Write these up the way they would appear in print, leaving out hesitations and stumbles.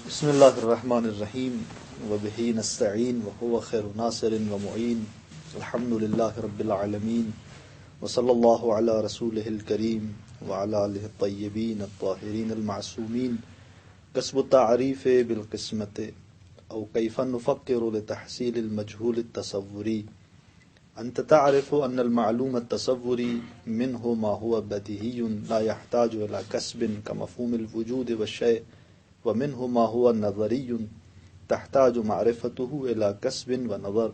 بسم اللہ الرحمن الرحیم وبہ نستعین وهو خیر ناصر ومعین الحمد للہ رب العالمین وصلی اللہ علی رسولہ الکریم وعلی آلہ الطیبین الطاہرین المعصومین کسب التعریف بالقسمت او کیف نفکر لتحصیل المجهول التصوری انت تعرف ان المعلوم التصوری منه ما هو بدیہی لا يحتاج الى کسب کمفہوم الوجود والشیء ومنه ما هو نظري تحتاج معرفته إلى كسب ونظر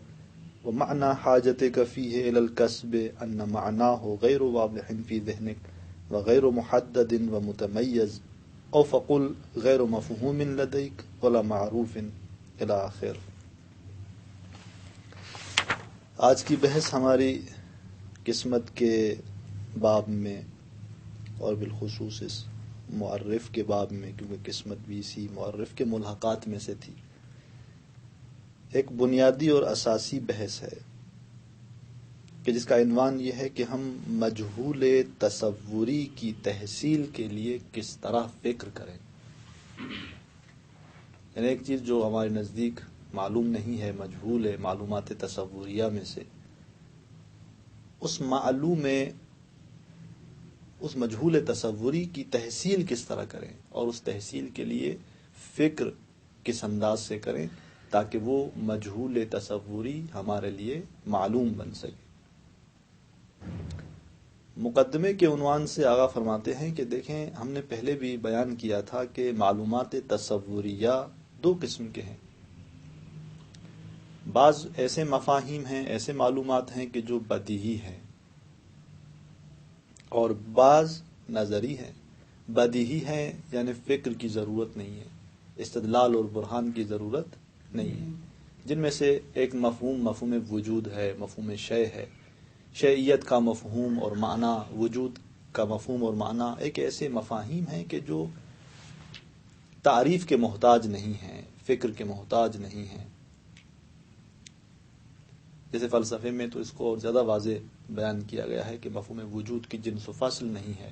ومعنى حاجتك فيه إلى الكسب أن معناه غير واضح في ذهنك وغير محدد ومتميز أو فقل غير مفهوم لديك ولا معروف إلى آخر. آج کی بحث ہماری قسمت کے باب میں اور بالخصوص اس معرف کے باب میں، کیونکہ قسمت بھی اسی معرف کے ملحقات میں سے تھی، ایک بنیادی اور اساسی بحث ہے کہ جس کا عنوان یہ ہے کہ ہم مجہول تصوری کی تحصیل کے لیے کس طرح فکر کریں. یعنی ایک چیز جو ہمارے نزدیک معلوم نہیں ہے، مجہول ہے معلومات تصوریہ میں سے، اس مجہول تصوری کی تحصیل کس طرح کریں اور اس تحصیل کے لیے فکر کس انداز سے کریں تاکہ وہ مجہول تصوری ہمارے لیے معلوم بن سکے. مقدمے کے عنوان سے آغاز فرماتے ہیں کہ دیکھیں، ہم نے پہلے بھی بیان کیا تھا کہ معلومات تصوریہ دو قسم کے ہیں. بعض ایسے مفاہیم ہیں، ایسے معلومات ہیں کہ جو بدیہی ہیں، اور بعض نظری ہیں. بدیہی ہیں یعنی فکر کی ضرورت نہیں ہے، استدلال اور برہان کی ضرورت نہیں ہے، جن میں سے ایک مفہوم وجود ہے، مفہوم شیء ہے. شیعیت کا مفہوم اور معنی، وجود کا مفہوم اور معنی ایک ایسے مفاہیم ہیں کہ جو تعریف کے محتاج نہیں ہیں، فکر کے محتاج نہیں ہیں. جیسے فلسفے میں تو اس کو اور زیادہ واضح بیان کیا گیا ہے کہ مفہوم وجود کی جنس و فصل نہیں ہے.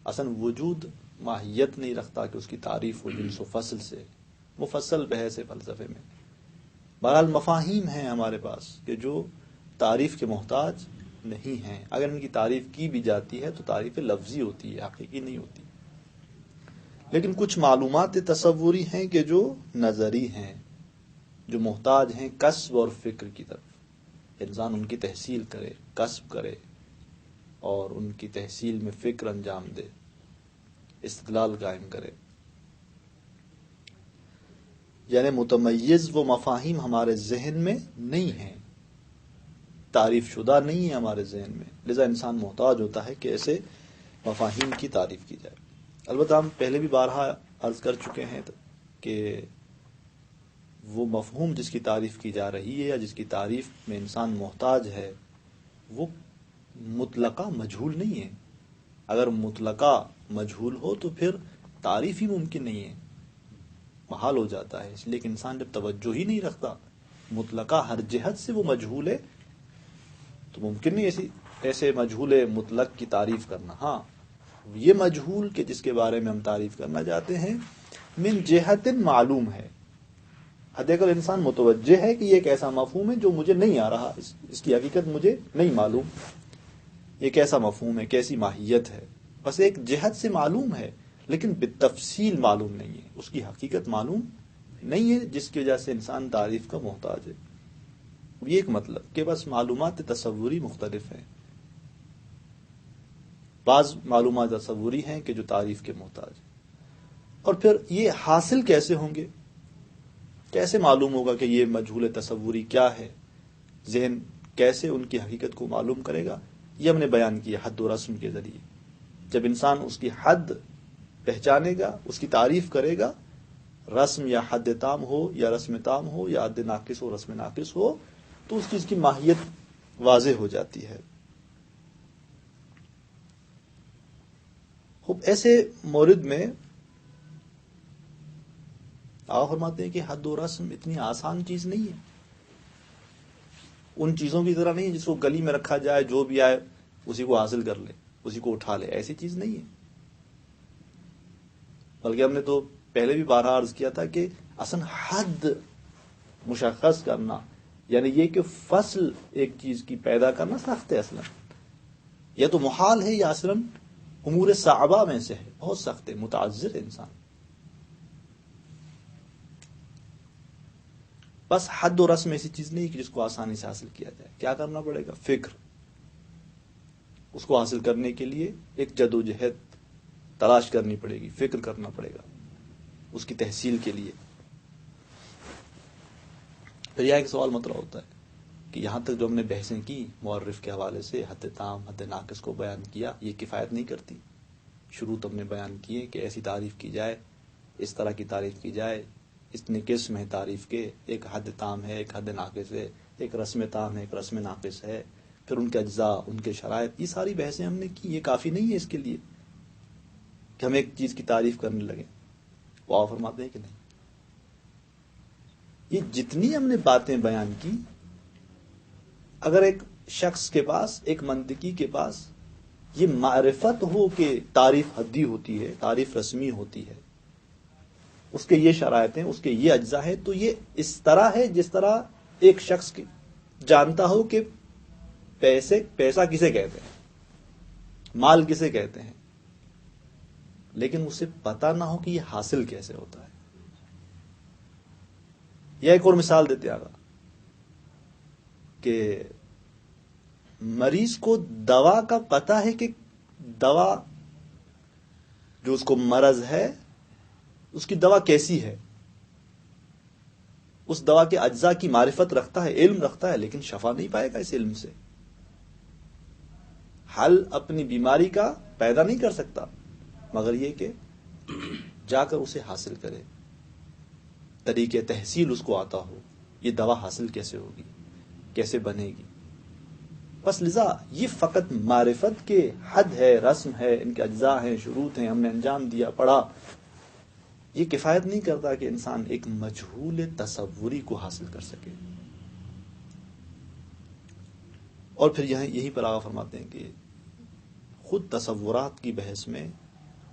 اصلا وجود ماہیت نہیں رکھتا کہ اس کی تعریف ہو جنس و فصل سے. مفصل بحث ہے فلسفے میں. بہرحال مفاہیم ہیں ہمارے پاس کہ جو تعریف کے محتاج نہیں ہیں. اگر ان کی تعریف کی بھی جاتی ہے تو تعریف لفظی ہوتی ہے، حقیقی نہیں ہوتی. لیکن کچھ معلومات تصوری ہیں کہ جو نظری ہیں، جو محتاج ہیں کسب اور فکر کی طرف. انسان ان کی تحصیل کرے، کسب کرے اور ان کی تحصیل میں فکر انجام دے، استدلال قائم کرے. یعنی متمیز وہ مفاہیم ہمارے ذہن میں نہیں ہیں، تعریف شدہ نہیں ہے ہمارے ذہن میں، لذا انسان محتاج ہوتا ہے کہ ایسے مفاہیم کی تعریف کی جائے. البتہ ہم پہلے بھی بارہا عرض کر چکے ہیں کہ وہ مفہوم جس کی تعریف کی جا رہی ہے یا جس کی تعریف میں انسان محتاج ہے، وہ مطلقہ مجہول نہیں ہے. اگر مطلقہ مجہول ہو تو پھر تعریف ہی ممکن نہیں ہے، محال ہو جاتا ہے. اس لیے کہ انسان جب توجہ ہی نہیں رکھتا، مطلقہ ہر جہت سے وہ مجہول ہے، تو ممکن نہیں ایسے مجہول مطلق کی تعریف کرنا. ہاں، یہ مجہول کہ جس کے بارے میں ہم تعریف کرنا چاہتے ہیں من جہت معلوم ہے. حدیقل انسان متوجہ ہے کہ یہ ایک ایسا مفہوم ہے جو مجھے نہیں آ رہا، اس کی حقیقت مجھے نہیں معلوم. یہ کیسا مفہوم ہے، کیسی ماہیت ہے، بس ایک جہت سے معلوم ہے لیکن بالتفصیل معلوم نہیں ہے، اس کی حقیقت معلوم نہیں ہے، جس کی وجہ سے انسان تعریف کا محتاج ہے. یہ ایک مطلب کہ بس معلومات تصوری مختلف ہیں. بعض معلومات تصوری ہیں کہ جو تعریف کے محتاج ہیں. اور پھر یہ حاصل کیسے ہوں گے، کیسے معلوم ہوگا کہ یہ مجہول تصوری کیا ہے، ذہن کیسے ان کی حقیقت کو معلوم کرے گا. یہ ہم نے بیان کیا حد و رسم کے ذریعے. جب انسان اس کی حد پہچانے گا، اس کی تعریف کرے گا، رسم یا حد تام ہو یا رسم تام ہو یا حد ناقص ہو رسم ناقص ہو، تو اس چیز کی ماہیت واضح ہو جاتی ہے. خوب ایسے مورد میں آپ فرماتے ہیں کہ حد و رسم اتنی آسان چیز نہیں ہے. ان چیزوں کی طرح نہیں ہے جس کو گلی میں رکھا جائے، جو بھی آئے اسی کو حاصل کر لے، اسی کو اٹھا لے. ایسی چیز نہیں ہے. بلکہ ہم نے تو پہلے بھی بارہا عرض کیا تھا کہ اصلا حد مشخص کرنا، یعنی یہ کہ فصل ایک چیز کی پیدا کرنا سخت ہے اصلا، یا تو محال ہے یا اصلا امور صعبہ میں سے ہے، بہت سخت ہے، متعذر ہے انسان. بس حد و رسم ایسی چیز نہیں کہ جس کو آسانی سے حاصل کیا جائے. کیا کرنا پڑے گا؟ فکر. اس کو حاصل کرنے کے لیے ایک جد و جہد تلاش کرنی پڑے گی، فکر کرنا پڑے گا اس کی تحصیل کے لیے. پھر یہاں ایک سوال مطرح ہوتا ہے کہ یہاں تک جو ہم نے بحثیں کی معرف کے حوالے سے حد تام حد ناقص کو بیان کیا، یہ کفایت نہیں کرتی. شروط ہم نے بیان کیے کہ ایسی تعریف کی جائے، اس طرح کی تعریف کی جائے، اتنے قسم ہے تعریف کے، ایک حد تام ہے، ایک حد ناقص ہے، ایک رسم تام ہے، ایک رسم ناقص ہے، پھر ان کے اجزاء، ان کے شرائط، یہ ساری بحثیں ہم نے کی. یہ کافی نہیں ہے اس کے لیے کہ ہم ایک چیز کی تعریف کرنے لگیں. وہ آپ فرماتے ہیں کہ نہیں، یہ جتنی ہم نے باتیں بیان کی، اگر ایک شخص کے پاس، ایک منطقی کے پاس یہ معرفت ہو کہ تعریف حدی ہوتی ہے، تعریف رسمی ہوتی ہے، اس کے یہ شرائط ہیں، اس کے یہ اجزاء ہیں، تو یہ اس طرح ہے جس طرح ایک شخص جانتا ہو کہ پیسہ کسے کہتے ہیں، مال کسے کہتے ہیں، لیکن اسے پتا نہ ہو کہ یہ حاصل کیسے ہوتا ہے. یا ایک اور مثال دیتے آگا کہ مریض کو دوا کا پتا ہے کہ دوا جو اس کو مرض ہے اس کی دوا کیسی ہے، اس دوا کے اجزاء کی معرفت رکھتا ہے، علم رکھتا ہے، لیکن شفا نہیں پائے گا اس علم سے. حل اپنی بیماری کا پیدا نہیں کر سکتا، مگر یہ کہ جا کر اسے حاصل کرے، طریقے تحصیل اس کو آتا ہو، یہ دوا حاصل کیسے ہوگی، کیسے بنے گی. بس لذا یہ فقط معرفت کے حد ہے، رسم ہے، ان کے اجزاء ہیں، شروط ہیں، ہم نے انجام دیا، پڑھا، یہ کفایت نہیں کرتا کہ انسان ایک مجہول تصوری کو حاصل کر سکے. اور پھر یہیں پر آگا فرماتے ہیں کہ خود تصورات کی بحث میں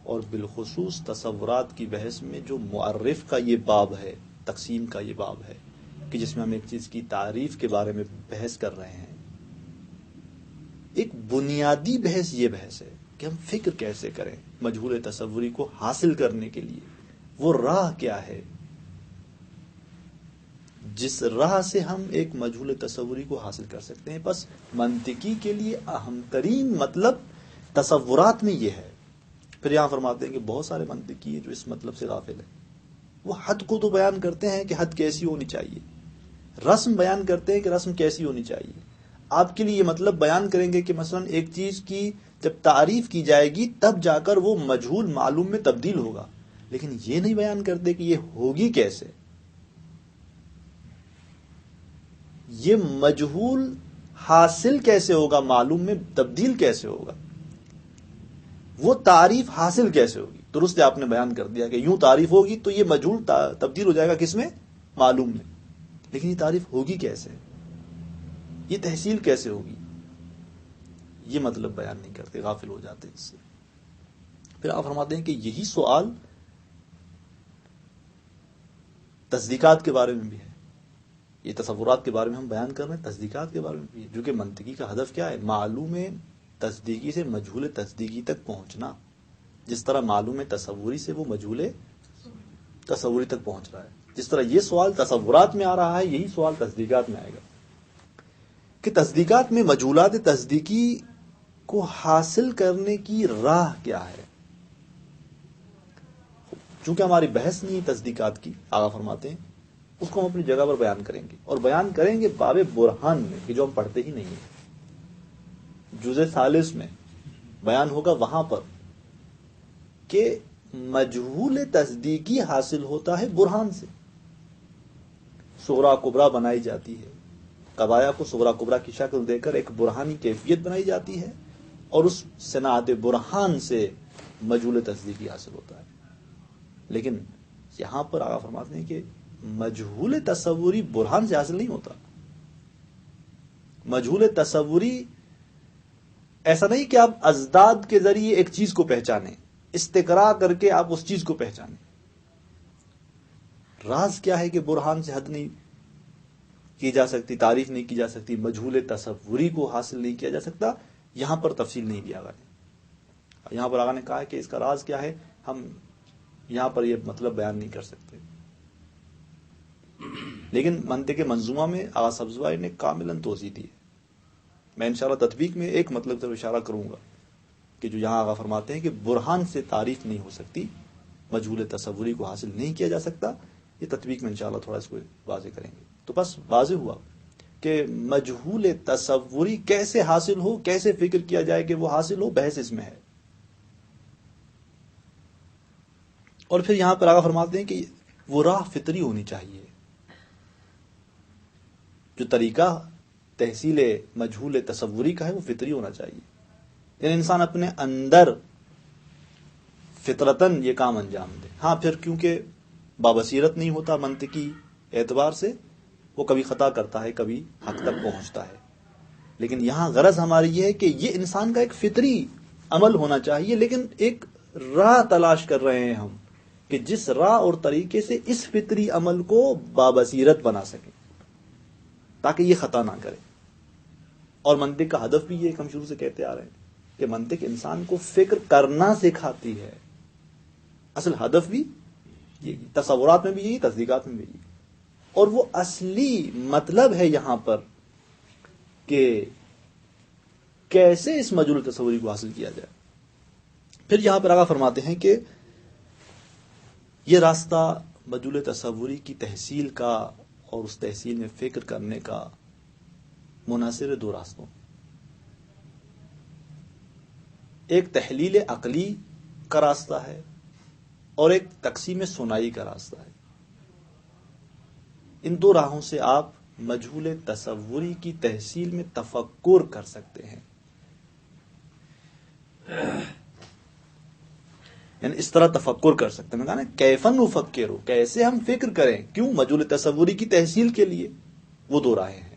اور بالخصوص تصورات کی بحث میں جو معرف کا یہ باب ہے، تقسیم کا یہ باب ہے کہ جس میں ہم ایک چیز کی تعریف کے بارے میں بحث کر رہے ہیں، ایک بنیادی بحث یہ بحث ہے کہ ہم فکر کیسے کریں مجہول تصوری کو حاصل کرنے کے لیے. وہ راہ کیا ہے جس راہ سے ہم ایک مجہول تصوری کو حاصل کر سکتے ہیں. بس منطقی کے لیے اہم ترین مطلب تصورات میں یہ ہے. پھر یہاں فرماتے ہیں کہ بہت سارے منطقی ہیں جو اس مطلب سے غافل ہیں. وہ حد کو تو بیان کرتے ہیں کہ حد کیسی ہونی چاہیے، رسم بیان کرتے ہیں کہ رسم کیسی ہونی چاہیے. آپ کے لیے یہ مطلب بیان کریں گے کہ مثلا ایک چیز کی جب تعریف کی جائے گی تب جا کر وہ مجہول معلوم میں تبدیل ہوگا، لیکن یہ نہیں بیان کرتے کہ یہ ہوگی کیسے، یہ مجہول حاصل کیسے ہوگا، معلوم میں تبدیل کیسے ہوگا، وہ تعریف حاصل کیسے ہوگی. درست آپ نے بیان کر دیا کہ یوں تعریف ہوگی تو یہ مجہول تبدیل ہو جائے گا کس میں، معلوم میں، لیکن یہ تعریف ہوگی کیسے، یہ تحصیل کیسے ہوگی، یہ مطلب بیان نہیں کرتے، غافل ہو جاتے اس سے. پھر آپ فرماتے ہیں کہ یہی سوال تصدیقات کے بارے میں بھی ہے. یہ تصورات کے بارے میں ہم بیان کر رہے ہیں، تصدیقات کے بارے میں بھی ہے، جو کہ منطقی کا ہدف کیا ہے، معلوم تصدیقی سے مجہول تصدیقی تک پہنچنا. جس طرح معلوم تصوری سے وہ مجہول تصوری تک پہنچ رہا ہے، جس طرح یہ سوال تصورات میں آ رہا ہے، یہی سوال تصدیقات میں آئے گا کہ تصدیقات میں مجہولات تصدیقی کو حاصل کرنے کی راہ کیا ہے. چونکہ ہماری بحث نہیں ہے تصدیقات کی، آغا فرماتے ہیں اس کو ہم اپنی جگہ پر بیان کریں گے، اور بیان کریں گے باب برہان میں، کہ جو ہم پڑھتے ہی نہیں ہیں، جزء ثالث میں بیان ہوگا وہاں پر کہ مجہول تصدیقی حاصل ہوتا ہے برہان سے. صغرا کبرا بنائی جاتی ہے، قبایا کو صغرا کبرا کی شکل دے کر ایک برہانی کیفیت بنائی جاتی ہے، اور اس صنعت برہان سے مجہول تصدیقی حاصل ہوتا ہے. لیکن یہاں پر آغا فرماتے ہیں کہ مجہول تصوری برہان سے حاصل نہیں ہوتا. مجہول تصوری ایسا نہیں کہ آپ ازداد کے ذریعے ایک چیز کو پہچانیں، استقراء کر کے آپ اس چیز کو پہچانیں. راز کیا ہے کہ برہان سے حد نہیں کی جا سکتی، تعریف نہیں کی جا سکتی، مجہول تصوری کو حاصل نہیں کیا جا سکتا، یہاں پر تفصیل نہیں دیا گیا ہے۔ یہاں پر آقا نے کہا ہے کہ اس کا راز کیا ہے، ہم یہاں پر یہ مطلب بیان نہیں کر سکتے۔ لیکن منطق منظومہ میں آغا سبزواری نے کاملاً توضیح دی ہے۔ میں انشاءاللہ تطبیق میں ایک مطلب طرف اشارہ کروں گا کہ جو یہاں آقا فرماتے ہیں کہ برہان سے تعریف نہیں ہو سکتی، مجہول تصوری کو حاصل نہیں کیا جا سکتا، یہ تطبیق میں انشاءاللہ تھوڑا اس کو واضح کریں گے۔ تو بس واضح ہوا کہ مجہول تصوری کیسے حاصل ہو، کیسے فکر کیا جائے کہ وہ حاصل ہو، بحث اس میں ہے۔ اور پھر یہاں پر آقا فرماتے ہیں کہ وہ راہ فطری ہونی چاہیے، جو طریقہ تحصیل مجہول تصوری کا ہے وہ فطری ہونا چاہیے، یعنی انسان اپنے اندر فطرتاً یہ کام انجام دے۔ ہاں پھر کیونکہ بابصیرت نہیں ہوتا منطقی اعتبار سے، وہ کبھی خطا کرتا ہے، کبھی حق تک پہنچتا ہے۔ لیکن یہاں غرض ہماری یہ ہے کہ یہ انسان کا ایک فطری عمل ہونا چاہیے، لیکن ایک راہ تلاش کر رہے ہیں ہم کہ جس راہ اور طریقے سے اس فطری عمل کو بابصیرت بنا سکیں تاکہ یہ خطا نہ کرے۔ اور منطق کا ہدف بھی یہ ہم شروع سے کہتے آ رہے ہیں کہ منطق انسان کو فکر کرنا سکھاتی ہے، اصل ہدف بھی یہی، تصورات میں بھی یہی، تصدیقات میں بھی یہی۔ اور وہ اصلی مطلب ہے یہاں پر کہ کیسے اس مجہول تصوری کو حاصل کیا جائے۔ پھر یہاں پر آقا فرماتے ہیں کہ یہ راستہ مجہول تصوری کی تحصیل کا اور اس تحصیل میں فکر کرنے کا منحصر ہے دو راستوں، ایک تحلیل عقلی کا راستہ ہے اور ایک تقسیم سنائی کا راستہ ہے۔ ان دو راہوں سے آپ مجہول تصوری کی تحصیل میں تفکر کر سکتے ہیں، یعنی اس طرح تفکر کر سکتے ہیں۔ میں کہا نا کیفن نفکر، کیسے ہم فکر کریں، کیوں؟ مجہول تصوری کی تحصیل کے لیے وہ دو راہیں ہیں۔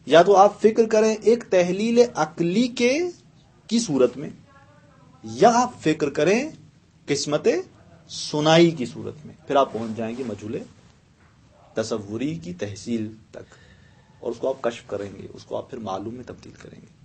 یا تو آپ فکر کریں ایک تحلیل عقلی کی صورت میں، یا آپ فکر کریں قسمت سنائی کی صورت میں، پھر آپ پہنچ جائیں گے مجہول تصوری کی تحصیل تک، اور اس کو آپ کشف کریں گے، اس کو آپ پھر معلوم میں تبدیل کریں گے۔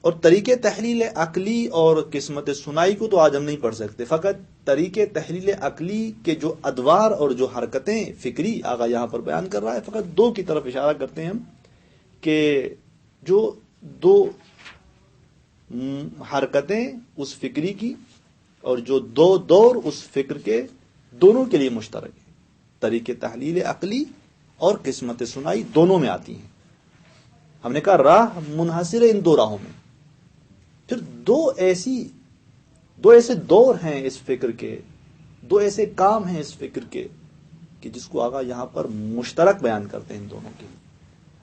اور طریقے تحلیل عقلی اور قسمت سنائی کو تو آج ہم نہیں پڑھ سکتے، فقط طریقے تحلیل عقلی کے جو ادوار اور جو حرکتیں فکری آقا یہاں پر بیان کر رہا ہے، فقط دو کی طرف اشارہ کرتے ہیں ہم کہ جو دو حرکتیں اس فکری کی اور جو دو دور اس فکر کے، دونوں کے لیے مشترک ہیں۔ طریقے تحلیل عقلی اور قسمت سنائی دونوں میں آتی ہیں۔ ہم نے کہا راہ منحصر ہے ان دو راہوں میں۔ پھر دو ایسے دور ہیں اس فکر کے، دو ایسے کام ہیں اس فکر کے کہ جس کو آقا یہاں پر مشترک بیان کرتے ہیں ان دونوں کے لیے۔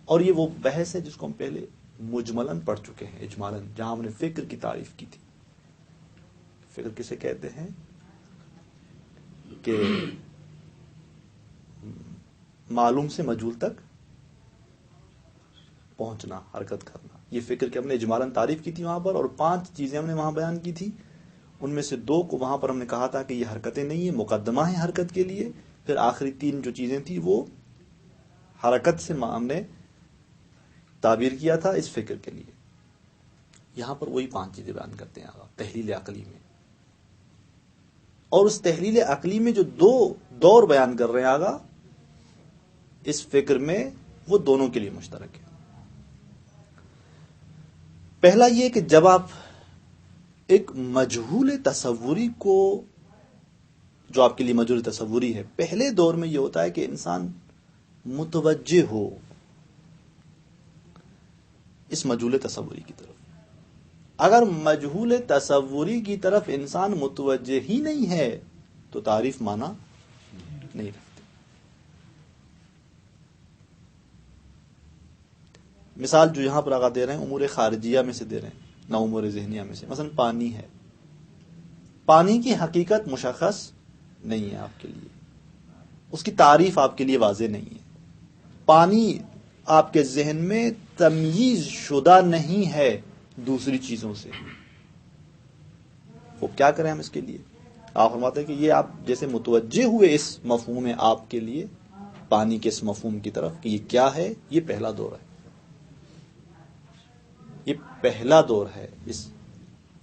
اور یہ وہ بحث ہے جس کو ہم پہلے مجملاً پڑھ چکے ہیں، اجمالاً، جہاں ہم نے فکر کی تعریف کی تھی۔ فکر کسے کہتے ہیں کہ معلوم سے مجہول تک پہنچنا، حرکت کرنا، یہ فکر کی ہم نے اجمالاً تعریف کی تھی وہاں پر، اور 5 چیزیں ہم نے وہاں بیان کی تھی۔ ان میں سے 2 کو وہاں پر ہم نے کہا تھا کہ یہ حرکتیں نہیں ہیں، مقدمہ ہیں حرکت کے لیے۔ پھر آخری 3 جو چیزیں تھیں وہ حرکت سے ہم نے تعبیر کیا تھا اس فکر کے لیے۔ یہاں پر وہی 5 چیزیں بیان کرتے ہیں آقا تحلیل عقلی میں، اور اس تحلیل عقلی میں جو 2 دور بیان کر رہے ہیں آقا اس فکر میں، وہ دونوں کے لیے مشترک ہے۔ پہلا یہ کہ جب آپ ایک مجہول تصوری کو، جو آپ کے لیے مجہول تصوری ہے، پہلے دور میں یہ ہوتا ہے کہ انسان متوجہ ہو اس مجہول تصوری کی طرف۔ اگر مجہول تصوری کی طرف انسان متوجہ ہی نہیں ہے تو تعریف مانا نہیں رکھتی۔ مثال جو یہاں پر آقا دے رہے ہیں امور خارجیہ میں سے دے رہے ہیں، نہ امور ذہنیہ میں سے۔ مثلا پانی ہے، پانی کی حقیقت مشخص نہیں ہے آپ کے لیے، اس کی تعریف آپ کے لیے واضح نہیں ہے، پانی آپ کے ذہن میں تمییز شدہ نہیں ہے دوسری چیزوں سے، وہ کیا کریں ہم اس کے لیے؟ آپ فرماتے ہیں کہ یہ آپ جیسے متوجہ ہوئے اس مفہوم آپ کے لیے پانی کے اس مفہوم کی طرف کہ یہ کیا ہے، یہ پہلا دور ہے، یہ پہلا دور ہے اس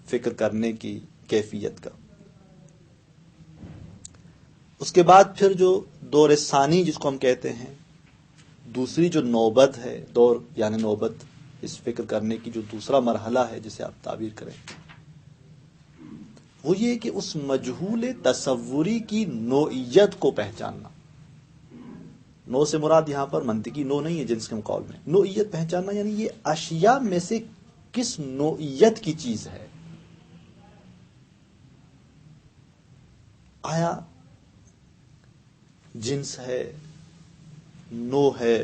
فکر کرنے کی کیفیت کا۔ اس کے بعد پھر جو دور ثانی جس کو ہم کہتے ہیں، دوسری جو نوبت ہے، دور یعنی نوبت اس فکر کرنے کی جو دوسرا مرحلہ ہے جسے آپ تعبیر کریں، وہ یہ کہ اس مجہول تصوری کی نوعیت کو پہچاننا۔ نو سے مراد یہاں پر منطقی نو نہیں ہے جنس کے مقابل میں، نوعیت پہچاننا یعنی یہ اشیاء میں سے کس نوعیت کی چیز ہے۔ آیا جنس ہے، نو ہے،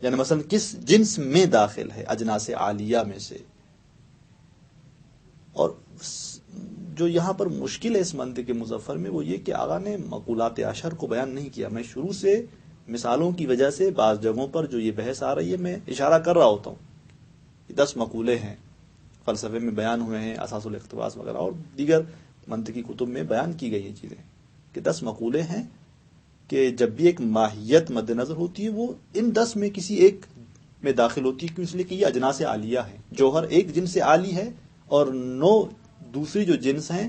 یعنی مثلا کس جنس میں داخل ہے اجناس عالیہ میں سے۔ اور جو یہاں پر مشکل ہے اس منطق مظفر میں وہ یہ کہ آقا نے مقولات عشر کو بیان نہیں کیا۔ میں شروع سے مثالوں کی وجہ سے بعض جگہوں پر جو یہ بحث آ رہی ہے میں اشارہ کر رہا ہوتا ہوں کہ 10 مقولے ہیں، فلسفے میں بیان ہوئے ہیں، اساس الاقتباس وغیرہ اور دیگر منطقی کتب میں بیان کی گئی یہ چیزیں کہ 10 مقولے ہیں کہ جب بھی ایک ماہیت مد نظر ہوتی ہے وہ ان 10 میں کسی ایک میں داخل ہوتی ہے، کیوں؟ اس لیے کہ یہ اجناس عالیہ ہیں۔ جوہر ایک جنس عالی ہے اور 9 دوسری جو جنس ہیں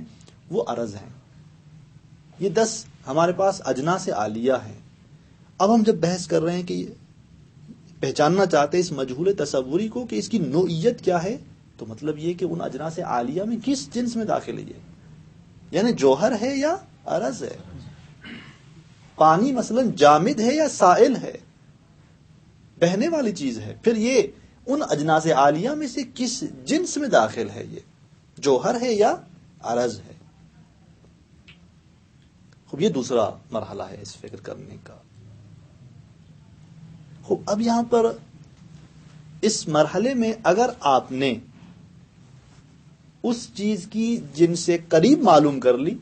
وہ عرض ہیں۔ یہ 10 ہمارے پاس اجناس عالیہ ہیں۔ اب ہم جب بحث کر رہے ہیں کہ پہچاننا چاہتے ہیں اس مجہول تصوری کو کہ اس کی نوعیت کیا ہے، تو مطلب یہ کہ ان اجناس عالیہ میں کس جنس میں داخل ہے یہ، یعنی جوہر ہے یا عرض ہے۔ پانی مثلا جامد ہے یا سائل ہے، بہنے والی چیز ہے، پھر یہ ان اجناس عالیہ میں سے کس جنس میں داخل ہے، یہ جوہر ہے یا عرض ہے۔ خوب یہ دوسرا مرحلہ ہے اس فکر کرنے کا۔ خوب اب یہاں پر اس مرحلے میں اگر آپ نے اس چیز کی جن سے قریب معلوم کر لی،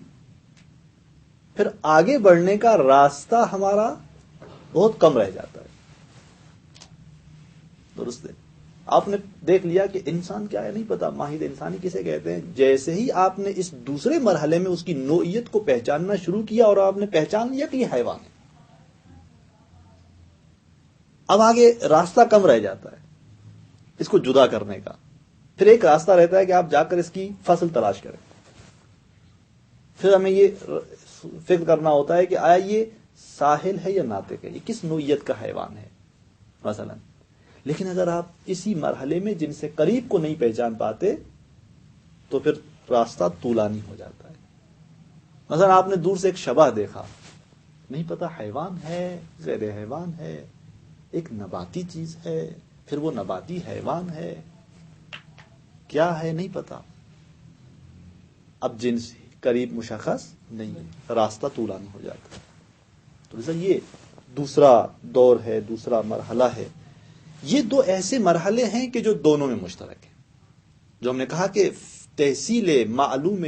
پھر آگے بڑھنے کا راستہ ہمارا بہت کم رہ جاتا ہے۔ درست ہے، آپ نے دیکھ لیا کہ انسان کیا ہے نہیں پتا، ماہر انسانی کسے کہتے ہیں۔ جیسے ہی آپ نے اس دوسرے مرحلے میں اس کی نوعیت کو پہچاننا شروع کیا اور آپ نے پہچان لیا کہ یہ حیوان ہے، اب آگے راستہ کم رہ جاتا ہے اس کو جدا کرنے کا۔ پھر ایک راستہ رہتا ہے کہ آپ جا کر اس کی فصل تلاش کریں۔ پھر ہمیں یہ فکر کرنا ہوتا ہے کہ آیا یہ ساحل ہے یا ناطق ہے، یہ کس نوعیت کا حیوان ہے مثلا۔ لیکن اگر آپ اسی مرحلے میں جن سے قریب کو نہیں پہچان پاتے تو پھر راستہ طولانی ہو جاتا ہے۔ مثلا آپ نے دور سے ایک شبح دیکھا، نہیں پتا حیوان ہے غیر حیوان ہے، ایک نباتی چیز ہے، پھر وہ نباتی حیوان ہے، کیا ہے نہیں پتا، اب جنس قریب مشخص نہیں ہے، راستہ طولانی ہو جاتا ہے۔ تو جیسا یہ دوسرا دور ہے، دوسرا مرحلہ ہے۔ یہ دو ایسے مرحلے ہیں کہ جو دونوں میں مشترک ہیں۔ جو ہم نے کہا کہ تحصیل معلوم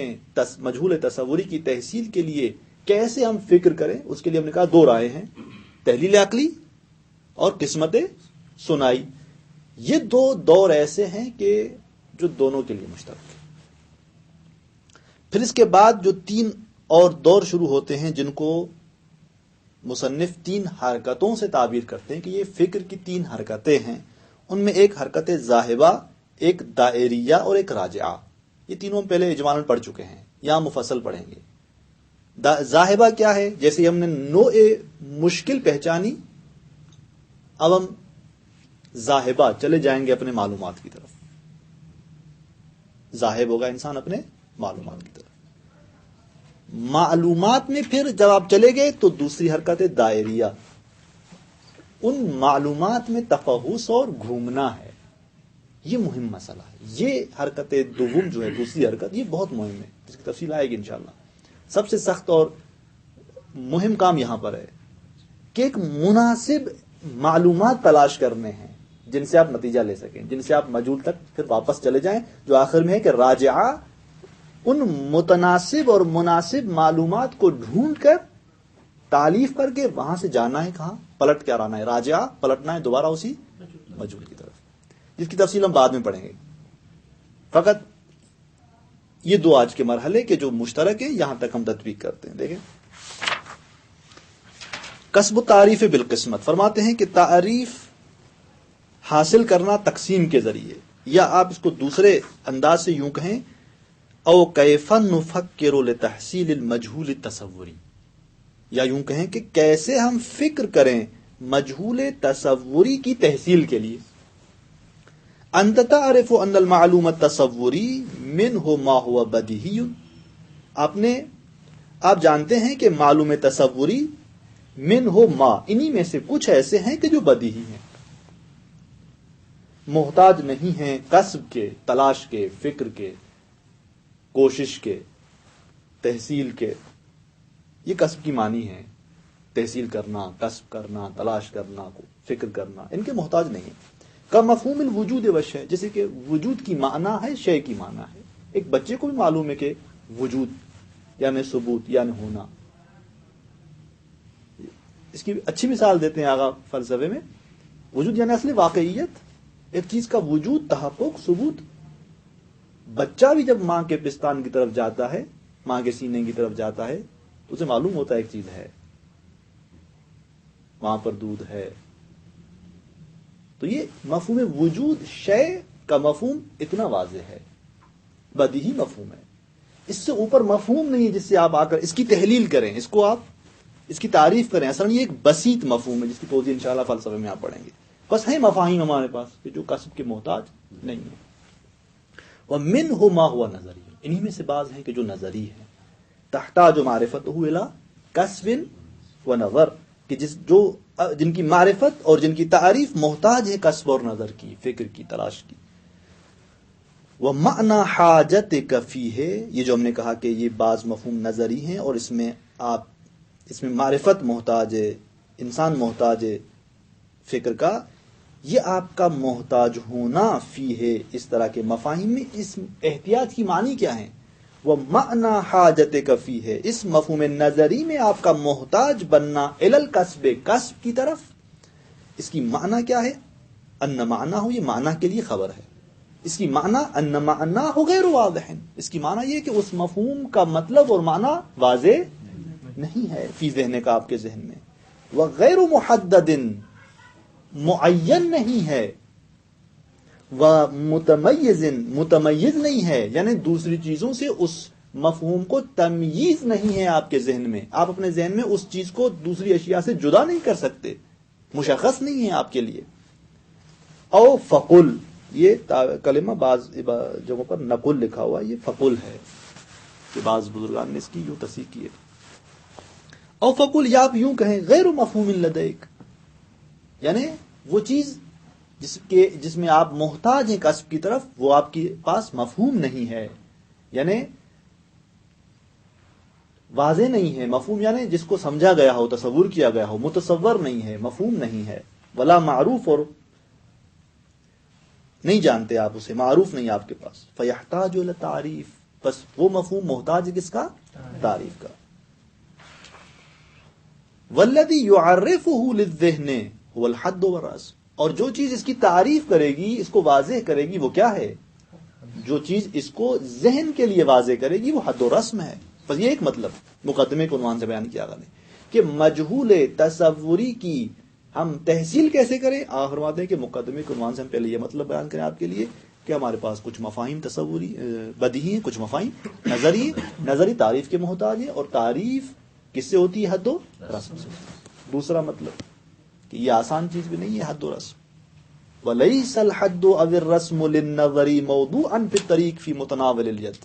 مجہول تصوری کی تحصیل کے لیے کیسے ہم فکر کریں، اس کے لیے ہم نے کہا 2 راہیں ہیں، تحلیل عقلی اور قسمت سنائی۔ یہ 2 دور ایسے ہیں کہ جو دونوں کے لیے مشترک ہیں۔ پھر اس کے بعد جو 3 اور دور شروع ہوتے ہیں جن کو مصنف 3 حرکتوں سے تعبیر کرتے ہیں کہ یہ فکر کی 3 حرکتیں ہیں۔ ان میں ایک حرکت ذاہبہ، ایک دائریہ اور ایک راجعہ۔ یہ تینوں ہم پہلے اجمالاً پڑھ چکے ہیں، یہاں مفصل پڑھیں گے۔ ذاہبہ کیا ہے؟ جیسے ہم نے نوع مشکل پہچانی، اب ہم ذاہبہ چلے جائیں گے اپنے معلومات کی طرف۔ ذاہب ہوگا انسان اپنے معلومات کی طرف۔ معلومات میں پھر جب آپ چلے گئے تو دوسری حرکت دائریہ، ان معلومات میں تفحص اور گھومنا ہے۔ یہ مہم مسئلہ ہے۔ یہ حرکت دوم جو ہے، دوسری حرکت، یہ بہت مہم ہے، اس کی تفصیل آئے گی انشاءاللہ۔ سب سے سخت اور مہم کام یہاں پر ہے کہ ایک مناسب معلومات تلاش کرنے ہیں جن سے آپ نتیجہ لے سکیں، جن سے آپ مجہول تک پھر واپس چلے جائیں، جو آخر میں ہے کہ راجعہ، ان متناسب اور مناسب معلومات کو ڈھونڈ کر تعلیف کر کے وہاں سے جانا ہے کہاں، پلٹ کے آنا ہے۔ راجعہ پلٹنا ہے دوبارہ اسی مجہول کی طرف، جس کی تفصیل ہم بعد میں پڑھیں گے۔ فقط یہ دو آج کے مرحلے کے جو مشترک ہیں یہاں تک ہم تطبیق کرتے ہیں. دیکھیں کسب و تعریف بالقسمت، فرماتے ہیں کہ تعریف حاصل کرنا تقسیم کے ذریعے، یا آپ اس کو دوسرے انداز سے یوں کہیں او کیف نفکر لتحصیل المجہول التصوری، یا یوں کہیں کہ کیسے ہم فکر کریں مجہول تصوری کی تحصیل کے لیے. انت تعرف ان المعلوم التصوری منہ ما هو بدیہی، آپ جانتے ہیں کہ معلوم تصوری منہ ما، انہی میں سے کچھ ایسے ہیں کہ جو بدیہی ہیں، محتاج نہیں ہیں کسب کے، تلاش کے، فکر کے، کوشش کے، تحصیل کے. یہ کسب کی معنی ہے، تحصیل کرنا، کسب کرنا، تلاش کرنا، فکر کرنا، ان کے محتاج نہیں ہیں. کا مفہوم الوجود وشے، جیسے کہ وجود کی معنی ہے، شے کی معنی ہے. ایک بچے کو بھی معلوم ہے کہ وجود یعنی ثبوت یعنی ہونا. اس کی اچھی مثال دیتے ہیں آغا فلسفے میں. وجود یعنی اصلی واقعیت، ایک چیز کا وجود، تحقق، ثبوت. بچہ بھی جب ماں کے پستان کی طرف جاتا ہے، ماں کے سینے کی طرف جاتا ہے، تو اسے معلوم ہوتا ہے ایک چیز ہے، وہاں پر دودھ ہے. تو یہ مفہوم وجود، شے کا مفہوم اتنا واضح ہے، بدیہی مفہوم ہے. اس سے اوپر مفہوم نہیں ہے جس سے آپ آ کر اس کی تحلیل کریں، اس کو آپ اس کی تعریف کریں. اصل یہ ایک بسیط مفہوم ہے جس کی توضیح انشاءاللہ فلسفے میں آپ پڑھیں گے. بس ہیں مفاہیم ہمارے پاس کہ جو کسب کے محتاج نہیں ہے. وَمِنْهُ مَا هُوَ نَظَرِيٌّ، انہی میں سے بعض ہیں کہ جو نظری ہیں. تحتاج معرفته الى کسب و نظر، کہ جن کی معرفت اور جن کی تعریف محتاج ہے کسب اور نظر کی، فکر کی، تلاش کی. وَمَعْنَى حَاجَتِكَ فِيهِ، یہ جو ہم نے کہا کہ یہ بعض مفہوم نظری ہیں اور اس میں معرفت محتاج ہے، انسان محتاج ہے فکر کا. یہ آپ کا محتاج ہونا فی ہے اس طرح کے مفاہیم میں، اس احتیاط کی معنی کیا ہے؟ وہ معنی حاجت کفی ہے، اس مفہوم نظری میں آپ کا محتاج بننا الل کسب، کسب کی طرف. اس کی معنی کیا ہے؟ ان معنی ہو، یہ معنی کے لیے خبر ہے. اس کی معنی ان معنی ہو غیر واضح، اس کی معنی یہ کہ اس مفہوم کا مطلب اور معنی واضح نہیں ہے فی ذہن کا، آپ کے ذہن میں. وغیر محدد، معین نہیں ہے. ومتمیز، متمیز نہیں ہے، یعنی دوسری چیزوں سے اس مفہوم کو تمییز نہیں ہے آپ کے ذہن میں. آپ اپنے ذہن میں اس چیز کو دوسری اشیاء سے جدا نہیں کر سکتے، مشخص نہیں ہے آپ کے لیے. او فقل، یہ کلمہ بعض جگہوں پر نقل لکھا ہوا، یہ فقل ہے کہ بعض بزرگان نے اس کی یوں تصحیح کی ہے. او فقل، یا آپ یوں کہیں غیر مفہوم لدیک، یعنی وہ چیز جس میں آپ محتاج ہیں کسب کی طرف، وہ آپ کے پاس مفہوم نہیں ہے، یعنی واضح نہیں ہے. مفہوم یعنی جس کو سمجھا گیا ہو، تصور کیا گیا ہو، متصور نہیں ہے، مفہوم نہیں ہے. ولا معروف، اور نہیں جانتے آپ اسے، معروف نہیں آپ کے پاس. فیحتاج الی تعریف، بس وہ مفہوم محتاج ہے کس کا؟ تعریف کا. والذی یعرفہ للذہن هو الحد والرأس، اور جو چیز اس کی تعریف کرے گی، اس کو واضح کرے گی، وہ کیا ہے؟ جو چیز اس کو ذہن کے لیے واضح کرے گی وہ حد و رسم ہے. بس یہ ایک مطلب مقدمے کے عنوان سے بیان کیا گیا کہ مجہول تصوری کی ہم تحصیل کیسے کریں. آخر فرماتے ہیں کہ مقدمے کے عنوان سے ہم پہلے یہ مطلب بیان کریں آپ کے لیے کہ ہمارے پاس کچھ مفاہیم تصوری بدیہی ہیں، کچھ مفاہیم نظری تعریف کے محتاج ہیں، اور تعریف کس سے ہوتی ہے؟ حد و رسم سے. دوسرا مطلب کہ یہ آسان چیز بھی نہیں ہے حد و رسم. وَلَيْسَ الْحَدُّ أَوِ الرَّسْمُ لِلنَّظَرِ مَوْضُوعًا فِي الطَّرِيقِ فِي مُتَنَاوِلِ الْيَدِ.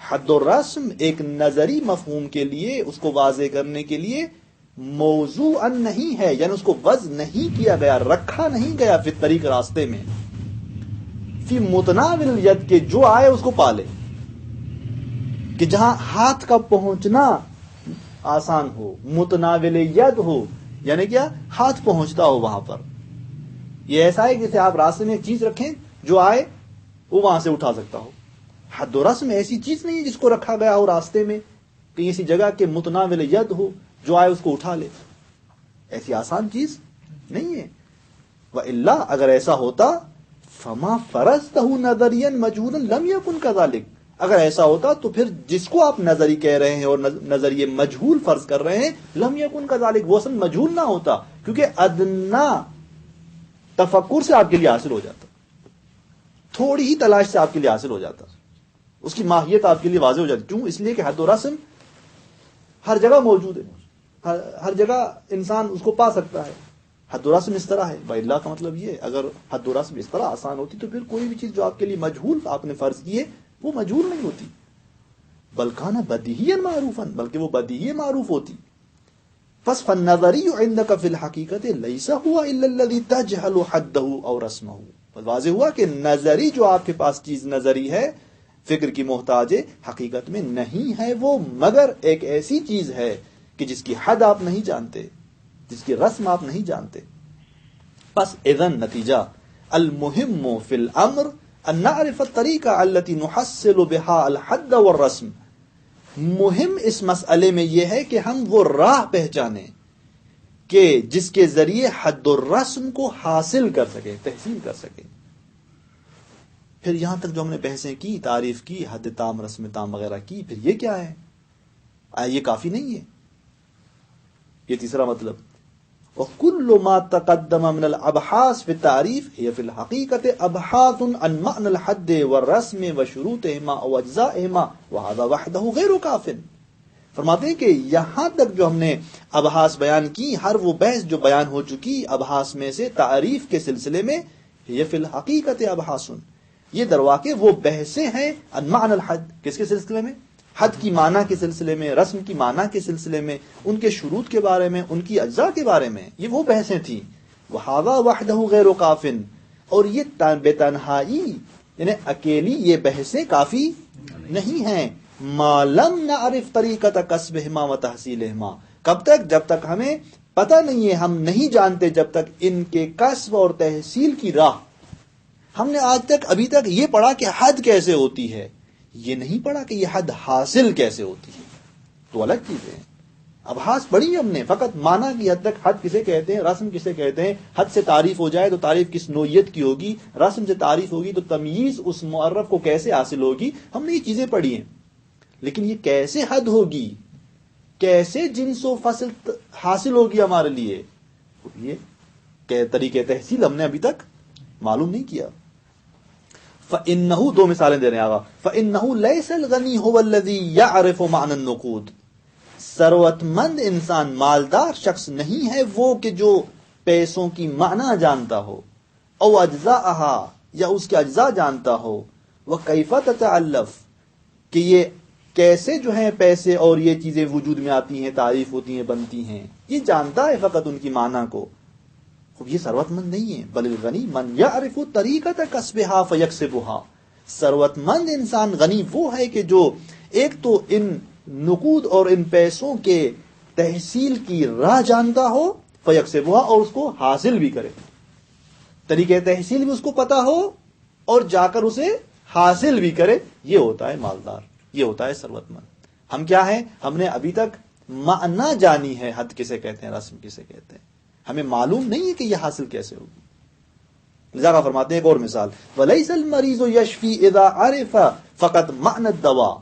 حد و رسم ایک نظری مفہوم کے لیے، اس کو واضح کرنے کے لیے موضوعاً نہیں ہے، یعنی اس کو وضع نہیں کیا گیا، رکھا نہیں گیا فی الطریق، راستے میں، فی متناول الید، کے جو آئے اس کو پالے، کہ جہاں ہاتھ کا پہنچنا آسان ہو، متناول ید ہو، یعنی کیا؟ ہاتھ پہنچتا ہو وہاں پر. یہ ایسا ہے جیسے آپ راستے میں ایک چیز رکھیں، جو آئے وہ وہاں سے اٹھا سکتا ہو. حد و رسم ایسی چیز نہیں ہے جس کو رکھا گیا ہو راستے میں کہیں ایسی جگہ کہ متناول ید ہو، جو آئے اس کو اٹھا لے. ایسی آسان چیز نہیں ہے. وَإِلَّا، اگر ایسا ہوتا، فَمَا فَرَزْتَهُ نَظَرِيًا مَجْهُولًا لَمْ يَكُنْ كَذَلِكَ، اگر ایسا ہوتا تو پھر جس کو آپ نظری کہہ رہے ہیں اور نظریے مجہول فرض کر رہے ہیں لم یکن کذالک، وہ اصل مجہول نہ ہوتا، کیونکہ ادنا تفکر سے آپ کے لیے حاصل ہو جاتا، تھوڑی ہی تلاش سے آپ کے لیے حاصل ہو جاتا، اس کی ماہیت آپ کے لیے واضح ہو جاتی. کیوں؟ اس لیے کہ حد و رسم ہر جگہ موجود ہے، ہر جگہ انسان اس کو پا سکتا ہے. حد و رسم اس طرح ہے. اللہ کا مطلب یہ ہے اگر حد و رسم اس طرح آسان ہوتی تو پھر کوئی بھی چیز جو آپ کے لیے مجہول آپ نے فرض کی ہے وہ مجہول نہیں ہوتی، بلکہ بدیہی معروفاً، بلکہ وہ بدیہی معروف ہوتی. پس فالنظری عندك في الحقیقت ليس هو الا الذي تجهل حده او رسمه. واضح ہوا کہ نظری جو آپ کے پاس چیز نظری ہے، فکر کی محتاج ہے، حقیقت میں نہیں ہے وہ مگر ایک ایسی چیز ہے کہ جس کی حد آپ نہیں جانتے، جس کی رسم آپ نہیں جانتے. پس اذن نتیجہ المهم في الامر ان نعرف الطریقہ التي نحصل بها الحد والرسم. مہم اس مسئلے میں یہ ہے کہ ہم وہ راہ پہچانیں کہ جس کے ذریعے حد و رسم کو حاصل کر سکے، تحصیل کر سکے. پھر یہاں تک جو ہم نے بحثیں کی، تعریف کی، حد تام، رسم تام وغیرہ کی، پھر یہ کیا ہے؟ یہ کافی نہیں ہے. یہ تیسرا مطلب. وَكُلُّ مَا تَقَدَّمَ مِنَ الْأَبْحَاثِ فِي التَّعْرِيفِ هي في الحقيقة أبحاث عن معنى الحد والرسم وشروطهما أو أجزائهما وهذا وحده غير كاف. فرماتے ہیں کہ یہاں تک جو ہم نے ابحاث بیان کی، ہر وہ بحث جو بیان ہو چکی ابحاث میں سے تعریف کے سلسلے میں، یہ فی الحقیقت ابحاث، یہ درواقع وہ بحثیں ہیں عن معنى الحد، کس کے سلسلے میں؟ حد کی معنی کے سلسلے میں، رسم کی معنی کے سلسلے میں، ان کے شروط کے بارے میں، ان کی اجزاء کے بارے میں. یہ وہ بحثیں تھیں. وَهَذَا وَحْدَهُ غَيْرُ كَافٍ، اور یہ بے تنہائی یعنی اکیلی یہ بحثیں کافی نہیں ہیں. مَا لَمْ نَعْرِفْ طَرِيقَةَ كَسْبِهِمَا وَتَحْصِيلِهِمَا، کب تک؟ جب تک ہمیں پتہ نہیں ہے، ہم نہیں جانتے جب تک ان کے کسب اور تحصیل کی راہ. ہم نے آج تک ابھی تک یہ پڑھا کہ حد کیسے ہوتی ہے، یہ نہیں پڑھا کہ یہ حد حاصل کیسے ہوتی ہے. تو الگ چیزیں ہیں. ابحاث پڑھی ہم نے فقط معنی کی حد تک، حد کسے کہتے ہیں، رسم کسے کہتے ہیں. حد سے تعریف ہو جائے تو تعریف کس نوعیت کی ہوگی، رسم سے تعریف ہوگی تو تمییز اس معرف کو کیسے حاصل ہوگی، ہم نے یہ چیزیں پڑھی ہیں. لیکن یہ کیسے حد ہوگی، کیسے جنس و فصل حاصل ہوگی ہمارے لیے، یہ طریقے تحصیل ہم نے ابھی تک معلوم نہیں کیا. فَإِنَّهُ، دو مثالیں دے رہے ہیں آقا. فَإِنَّهُ لَيْسَ الْغَنِي هُوَ الَّذِي يَعْرِفُ مَعْنَى النُّقُودِ، ثروت مند انسان، مالدار شخص نہیں ہے وہ کہ جو پیسوں کی معنی جانتا ہو، او اجزاءها، یا اس کے اجزاء جانتا ہو، وَكَيْفَ تَتَعَلَّفُ، کہ یہ کیسے جو ہیں پیسے اور یہ چیزیں وجود میں آتی ہیں، تعریف ہوتی ہیں، بنتی ہیں، یہ جانتا ہے فقط ان کی معنی کو. خوب یہ ثروت مند نہیں ہے. بل الغنی من یعرف طریقۃ کسبها فیکسبها، ثروت مند انسان غنی وہ ہے کہ جو ایک تو ان نقود اور ان پیسوں کے تحصیل کی راہ جانتا ہو، فیکسبها، اور اس کو حاصل بھی کرے. طریقہ تحصیل بھی اس کو پتا ہو اور جا کر اسے حاصل بھی کرے. یہ ہوتا ہے مالدار، یہ ہوتا ہے ثروت مند. ہم کیا ہیں؟ ہم نے ابھی تک معنی جانی ہے، حد کسے کہتے ہیں، رسم کسے کہتے ہیں، ہمیں معلوم نہیں ہے کہ یہ حاصل کیسے ہوگی. لذا فرماتے ہیں ایک اور مثال. وَلَيْسَ الْمَرِيضُ يَشْفِي إِذَا عَرِفَ فَقَدْ مَعْنَى الدَّوَاءِ،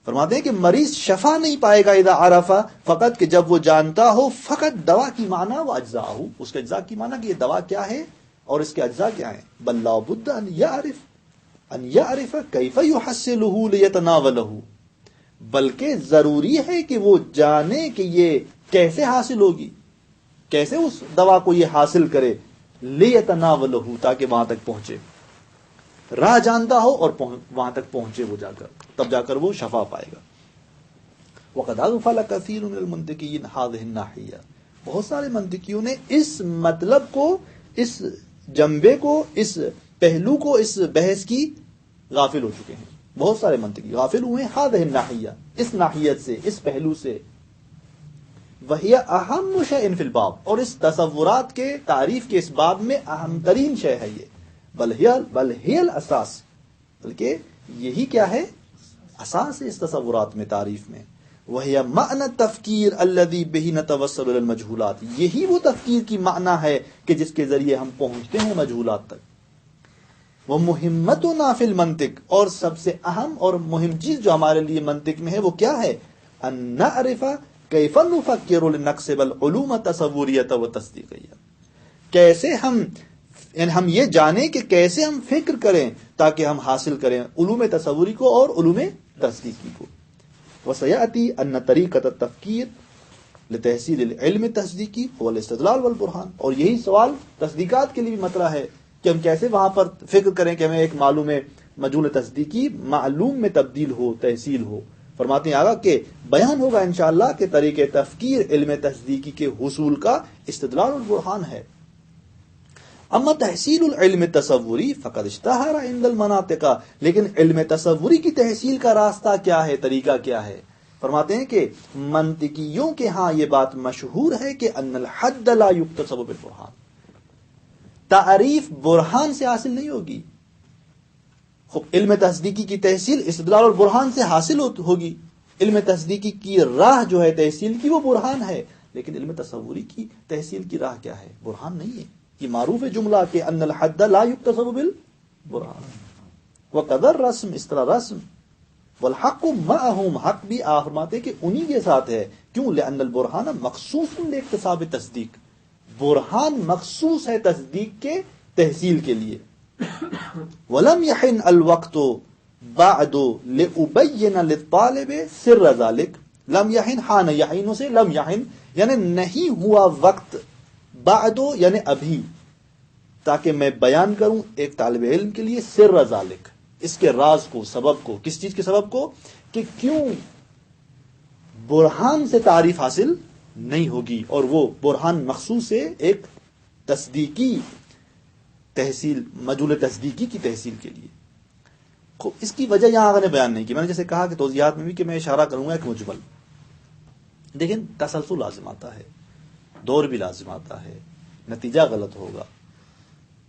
فرماتے ہیں کہ مریض شفا نہیں پائے گا اذا عرف، فقط کہ جب وہ جانتا ہو فقط دوا کی معنی و اجزاء، اس کے اجزاء کی معنی کہ یہ دوا کیا ہے اور اس کے اجزاء کیا ہیں. بل لا بد ان يعرف كيف يحصله ليتناوله، بلکہ ضروری ہے کہ وہ جانے کہ یہ کیسے حاصل ہوگی، کیسے اس دوا کو یہ حاصل کرے، لِيَتَنَاوَلَهُ، تاکہ وہاں تک پہنچے، راہ جانتا ہو اور وہاں تک پہنچے وہ جا کر، تب جا کر وہ شفا پائے گا. وَقَدْ أَغْفَلَ كَثِيرٌ مِنَ الْمُنْتِقِيِّينَ هَذِهِ النَّاحِيَةَ، بہت سارے منطقیوں نے اس مطلب کو، اس جنبے کو، اس پہلو کو، اس بحث کی غافل ہو چکے ہیں. بہت سارے منطقی غافل ہوئے ہیں هذه الناحیہ، اس ناحیت سے، اس پہلو سے. وہی اہم شیء فی الباب، اور اس تصورات کے تعریف کے اس باب میں اہم ترین شے ہے یہ. بل ہی الاساس، بلکہ یہی کیا ہے، اساس ہے اس تصورات میں، تعریف میں. وہی معنی تفکیر الذی بہ نتوصل الی المجہولات، یہی وہ تفکیر کی معنی ہے کہ جس کے ذریعے ہم پہنچتے ہیں مجہولات تک. وہ مہمتنا فی المنطق، اور سب سے اہم اور مہم چیز جو ہمارے لیے منطق میں ہے وہ کیا ہے؟ ان نعرف کیف نفکر لنکسب العلوم تصوریۃ و تصدیقیہ، کیسے ہم یہ جانیں کہ کیسے ہم فکر کریں تاکہ ہم حاصل کریں علوم تصوری کو اور علوم تصدیقی کو. وسیأتی ان طریقۃ التفکیر لتحصیل العلم تصدیقی هو الاستدلال والبرہان، اور یہی سوال تصدیقات کے لیے بھی مطرح ہے کہ ہم کیسے وہاں پر فکر کریں کہ ہمیں ایک معلوم مجہول تصدیقی معلوم میں تبدیل ہو، تحصیل ہو. فرماتے ہیں آگا کہ بیان ہوگا انشاءاللہ کہ طریقے تفکیر علم تصدیقی کے حصول کا استدلال والبرہان ہے. اما تحصیل العلم تصوری فقد اشتہر عند المناطق، لیکن علم تصوری کی تحصیل کا راستہ کیا ہے، طریقہ کیا ہے؟ فرماتے ہیں کہ منطقیوں کے ہاں یہ بات مشہور ہے کہ ان الحد لا یکتسب بالبرہان، تعریف برہان سے حاصل نہیں ہوگی. خب علم تصدیقی کی تحصیل استدلال اور برہان سے حاصل ہوگی. علم تصدیقی کی راہ جو ہے تحصیل کی وہ برہان ہے، لیکن علم تصوری کی تحصیل کی راہ کیا ہے؟ برہان نہیں ہے. یہ معروف جملہ کہ ان الحد لا یکتسب بالبرہان. وقدر رسم، اس طرح رسم، والحق معہم، حق بھی فرماتے کہ انہی کے ساتھ ہے. کیوں؟ لأن البرہان مخصوص لاکتساب تصدیق، برہان مخصوص ہے تصدیق کے تحصیل کے لیے. ولم یحن الوقت بعد لأبین للطالب سر ذلك، لم یحن، حان یحین سے لم یحن یعنی نہیں ہوا وقت، بعد یعنی ابھی، تاکہ میں بیان کروں ایک طالب علم کے لیے سر ذلك، اس کے راز کو، سبب کو. کس چیز کے سبب کو؟ کہ کیوں برہان سے تعریف حاصل نہیں ہوگی، اور وہ برہان مخصوص ہے ایک تصدیقی تحصیل، مجہول تصدیقی کی تحصیل کے لیے. اس کی وجہ یہاں آگے نے بیان نہیں کی. میں نے جیسے کہا کہ توضیحات میں بھی کہ میں اشارہ کروں گا ایک مجمل. دیکھیں تسلسل لازم آتا ہے، دور بھی لازم آتا ہے، نتیجہ غلط ہوگا.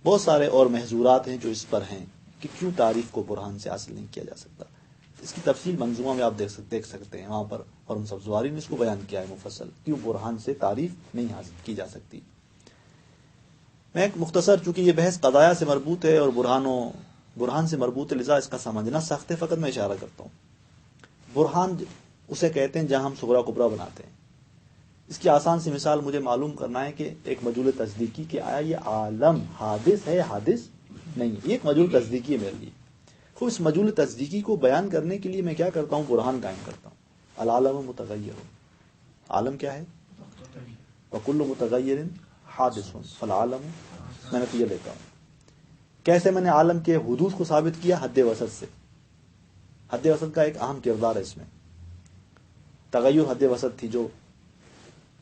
بہت سارے اور محظورات ہیں جو اس پر ہیں کہ کیوں تعریف کو برہان سے حاصل نہیں کیا جا سکتا. اس کی تفصیل منظومہ میں آپ دیکھ سکتے ہیں وہاں پر، اور ان سبزواری نے اس کو بیان کیا ہے مفصل، کیوں برہان سے تعریف نہیں حاصل کی جا سکتی. میں ایک مختصر، چونکہ یہ بحث قضایا سے مربوط ہے اور برہان سے مربوط ہے، لذا اس کا سمجھنا سخت ہے. فقط میں اشارہ کرتا ہوں. برہان اسے کہتے ہیں جہاں ہم صغرا کبرا بناتے ہیں. اس کی آسان سی مثال مجھے معلوم کرنا ہے کہ ایک مجہول تصدیقی کہ آیا یہ عالم حادث ہے، حادث نہیں، یہ ایک مجہول تصدیقی ہے میرے لیے. خب اس مجہول تصدیقی کو بیان کرنے کے لیے میں کیا کرتا ہوں؟ برہان قائم کرتا ہوں. العالم متغیر، عالم کیا ہے؟ وکل متغیر حادث فالعالم، میں نے تو یہ لیتا ہوں. کیسے میں نے عالم کے حدوث کو ثابت کیا؟ حد وسط سے. حد وسط کا ایک اہم کردار ہے اس میں. تغیر حد وسط تھی جو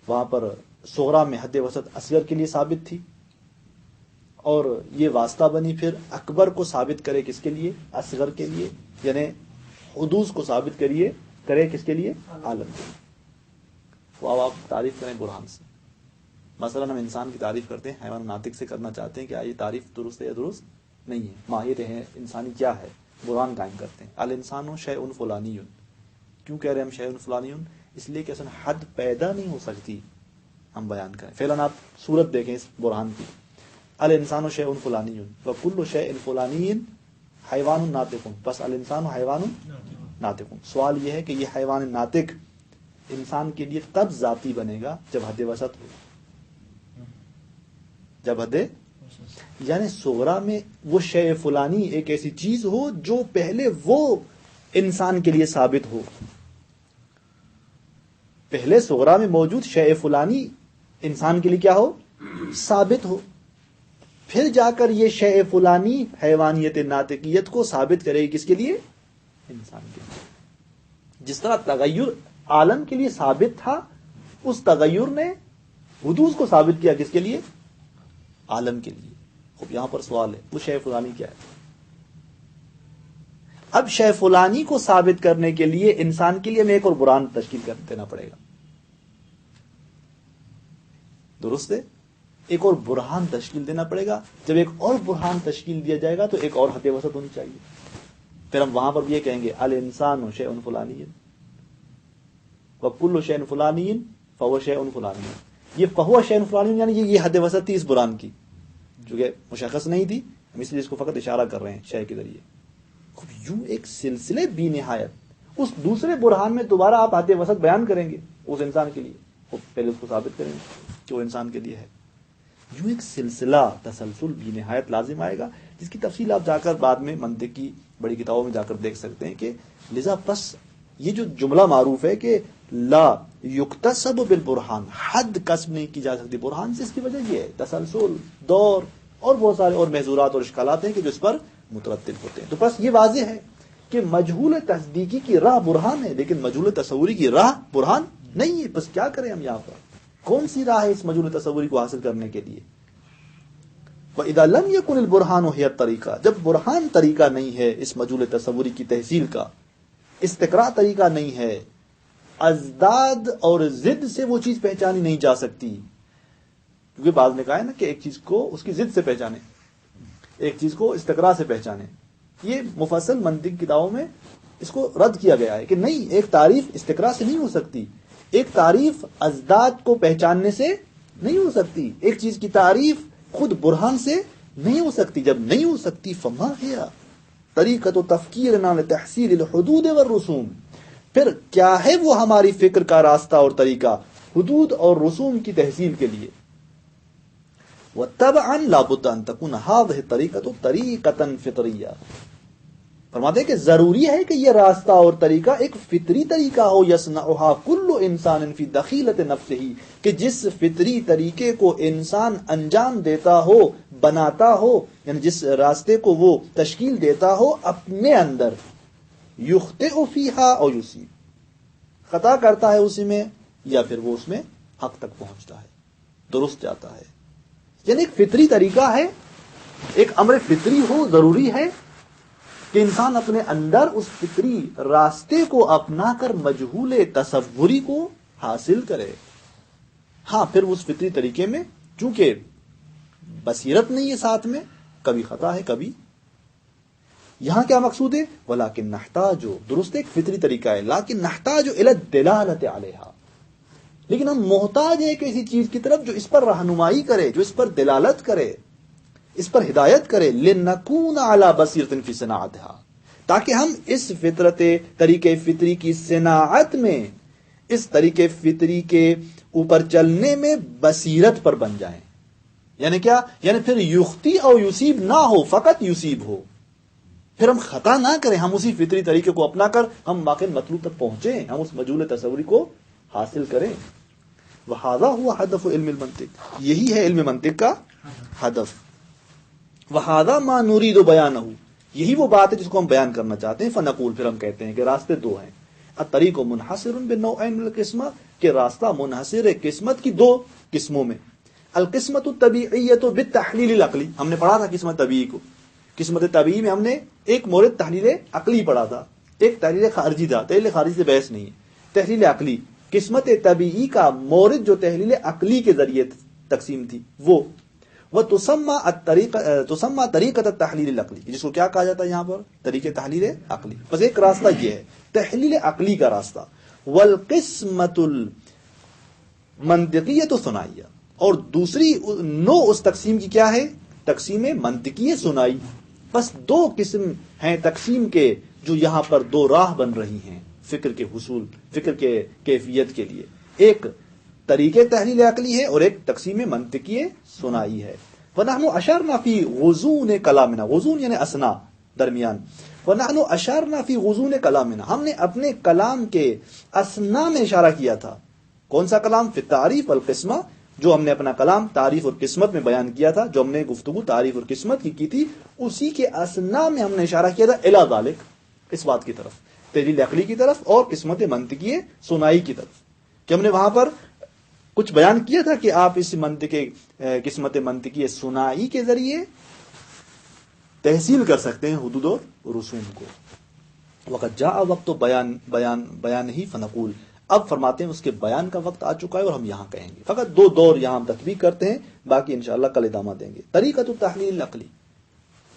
وہاں پر صغرا میں حد وسط اصغر کے لیے ثابت تھی، اور یہ واسطہ بنی پھر اکبر کو ثابت کرے کس کے لیے؟ اصغر کے لیے. یعنی حدوث کو ثابت کرے کس کے لیے؟ عالم کے لیے. وہ اب آپ تعریف کریں برہان سے. مثلا ہم انسان کی تعریف کرتے ہیں، حیوان ناطق سے کرنا چاہتے ہیں کہ یہ تعریف درست ہے یا درست نہیں ہے، ماہر ہے انسانی کیا ہے، برہان قائم کرتے ہیں. الانسان شیء فلانی. کیوں کہہ رہے ہیں ہم شیء فلانی؟ اس لیے کہ اصلا حد پیدا نہیں ہو سکتی ہم بیان کریں. فعلاً آپ صورت دیکھیں اس برہان کی. الانسان شیء فلانی وکل شیء فلانی حیوان ناطق، بس الانسان حیوان ناطق. سوال یہ ہے کہ یہ حیوان ناطق انسان کے لیے تب ذاتی بنے گا جب حد وسط ہو. جب حد یعنی صغرا میں وہ شیء فلانی ایک ایسی چیز ہو جو پہلے وہ انسان کے لیے ثابت ہو. پہلے صغرا میں موجود شیء فلانی انسان کے لیے کیا ہو؟ ثابت ہو. پھر جا کر یہ شیء فلانی حیوانیت ناطقیت کو ثابت کرے گی کس کے لیے؟ انسان کے لیے. جس طرح تغیر عالم کے لیے ثابت تھا، اس تغیر نے حدوث کو ثابت کیا کس کے لیے؟ عالم کے لیے. خب یہاں پر سوال ہے وہ شیء فلانی کیا ہے؟ اب شیء فلانی کو ثابت کرنے کے لیے انسان کے لیے ہمیں ایک اور برہان تشکیل کر دینا پڑے گا. درست ہے؟ ایک اور برہان تشکیل دینا پڑے گا. جب ایک اور برہان تشکیل دیا جائے گا تو ایک اور حد وسط ہونی چاہیے. پھر ہم وہاں پر بھی یہ کہیں گے الانسان شیء فلانی وکل شیء فلانی فہو شیء فلانی. یہ فہو شیء فلانی یعنی یہ حد وسط تھی اس برہان کی، چونکہ مشخص نہیں تھی. ہم اس لیے اس کو فقط اشارہ کر رہے ہیں شے کے ذریعے. یوں ایک سلسلے بی نہایت اس دوسرے برہان میں دوبارہ آپ آتے وسط بیان کریں گے اس انسان کے لیے, وہ پہلے اس کو ثابت کریں گے کہ وہ انسان کے لیے ہے. یوں ایک سلسلہ تسلسل بی نہایت لازم آئے گا, جس کی تفصیل آپ جا کر بعد میں منطق کی بڑی کتابوں میں جا کر دیکھ سکتے ہیں. کہ لذا پس یہ جو جملہ معروف ہے کہ لا یکتسب بالبرہان, حد کسب نہیں کی جا سکتی برہان سے, اس کی وجہ یہ ہے تسلسل, دور اور بہت سارے اور محظورات اور اشکالات ہیں کہ جو اس پر مترتب ہوتے ہیں. تو بس یہ واضح ہے کہ مجہول تصدیقی کی راہ برہان ہے, لیکن مجہول تصوری کی راہ برہان نہیں ہے. بس کیا کریں ہم یہاں پر, کون سی راہ ہے اس مجہول تصوری کو حاصل کرنے کے لیے؟ وَإِذَا لَمْ يَكُنِ الْبُرْهَانُ هِيَ الطَّرِيقَہ, جب برہان طریقہ نہیں ہے اس مجہول تصوری کی تحصیل کا, استقراء طریقہ نہیں ہے, ازداد اور ضد سے وہ چیز پہچانی نہیں جا سکتی. کیونکہ بعض نے کہا ہے نا کہ ایک چیز کو اس کی ضد سے پہچانے, ایک چیز کو استقراء سے پہچانے. یہ مفصل منطق کتابوں میں اس کو رد کیا گیا ہے کہ نہیں, ایک تعریف استقراء سے نہیں ہو سکتی, ایک تعریف ازداد کو پہچاننے سے نہیں ہو سکتی, ایک چیز کی تعریف خود برہان سے نہیں ہو سکتی. جب نہیں ہو سکتی فما ہے طریقۃ تفکیرنا لتحصیل الحدود والرسوم, پھر کیا ہے وہ ہماری فکر کا راستہ اور طریقہ حدود اور رسوم کی تحصیل کے لیے. وطبعا لابد ان تكون هذه الطريقة طريقة فطرية, فرماتے ہیں کہ ضروری ہے کہ یہ راستہ اور طریقہ ایک فطری طریقہ ہو. یصنعها كل انسان في دخیلة نفسه, کہ جس فطری طریقے کو انسان انجام دیتا ہو, بناتا ہو, یعنی جس راستے کو وہ تشکیل دیتا ہو اپنے اندر. یخطئ فيها او یصیب, خطا کرتا ہے اسی میں یا پھر وہ اس میں حق تک پہنچتا ہے, درست جاتا ہے. یعنی ایک فطری طریقہ ہے, ایک امر فطری ہو, ضروری ہے کہ انسان اپنے اندر اس فطری راستے کو اپنا کر مجہول تصوری کو حاصل کرے. ہاں پھر اس فطری طریقے میں چونکہ بصیرت نہیں ہے ساتھ میں, کبھی خطا ہے کبھی. یہاں کیا مقصود ہے؟ ولیکن نحتاج, درست ایک فطری طریقہ ہے, لیکن نحتاج الی الدلالۃ علیہا, لیکن ہم محتاج ہیں کسی چیز کی طرف جو اس پر رہنمائی کرے, جو اس پر دلالت کرے, اس پر ہدایت کرے. لنکون علی بصیرۃ فی صناعتہا, تاکہ ہم اس فطرت طریقے فطری کی صناعت میں, اس طریقے فطری کے اوپر چلنے میں بصیرت پر بن جائیں. یعنی کیا؟ یعنی پھر یختی او یصیب نہ ہو, فقط یصیب ہو. پھر ہم خطا نہ کریں, ہم اسی فطری طریقے کو اپنا کر ہم واقعی مطلوب تک پہنچیں, ہم اس مجہول تصوری کو حاصل کریں. وہذا ہوا ہدف علم المنطق, یہی ہے علم منطق کا ہدف. وہذا ما نرید بیانہ, یہی وہ بات ہے جس کو ہم بیان کرنا چاہتے ہیں. فنقول, پھر ہم کہتے ہیں کہ راستے دو ہیں. الطریق منحصر بالنوعین من القسمہ, کہ راستہ منحصر ہے قسمت کی دو قسموں میں. القسمت الطبیعیۃ بالتحلیل العقلی, ہم نے پڑھا تھا قسمت طبیعی کو. قسمت طبیعی میں ہم نے ایک مورد تحلیل عقلی پڑھا تھا, ایک تحلیل خارجی تھا. تحلیل خارجی سے بحث نہیں ہے, تحلیل عقلی. قسمت طبیعی کا مورد جو تحلیل عقلی کے ذریعے تقسیم تھی وہ تسمى طریقۃ التحلیل العقلی, جس کو کیا کہا جاتا ہے یہاں پر؟ طریقہ تحلیل عقلی. بس ایک راستہ یہ ہے تحلیل عقلی کا راستہ. والقسمت المنطقیۃ ثنائیہ, اور دوسری نوع اس تقسیم کی کیا ہے؟ تقسیم منطقی ثنائی. بس دو قسم ہیں تقسیم کے جو یہاں پر دو راہ بن رہی ہیں فکر کے حصول, فکر کے کیفیت کے لیے. ایک طریقے تحلیل عقلی ہے اور ایک تقسیم منطقی ثنائی ہے. وَنَحْنُ أَشَرْنَا فِي غُضُونِ كَلَامِنَا, غضون یعنی اسنا, درمیان. وَنَحْنُ أَشَرْنَا فِي غُضُونِ كَلَامِنَا, ہم نے اپنے کلام کے اسنا میں اشارہ کیا تھا. کون سا کلام؟ فی التعریف والقسمہ, جو ہم نے اپنا کلام تعریف اور قسمت میں بیان کیا تھا, جو ہم نے گفتگو تعریف اور قسمت کی تھی, اسی کے اسنا میں ہم نے اشارہ کیا تھا الی ذالک, اس بات کی طرف, تحلیل عقلی کی طرف اور قسمت منطقی ثنائی کی طرف, کہ ہم نے وہاں پر کچھ بیان کیا تھا کہ آپ اس قسمت منطقی ثنائی کے ذریعے تحصیل کر سکتے ہیں حدود اور رسوم کو. وقت جاء وقت بیان ہی فنقول, اب فرماتے ہیں اس کے بیان کا وقت آ چکا ہے اور ہم یہاں کہیں گے. فقط دو دور یہاں ہم تطبیق کرتے ہیں, باقی انشاءاللہ کل ادامہ دیں گے. طریقۃ التحلیل العقلی,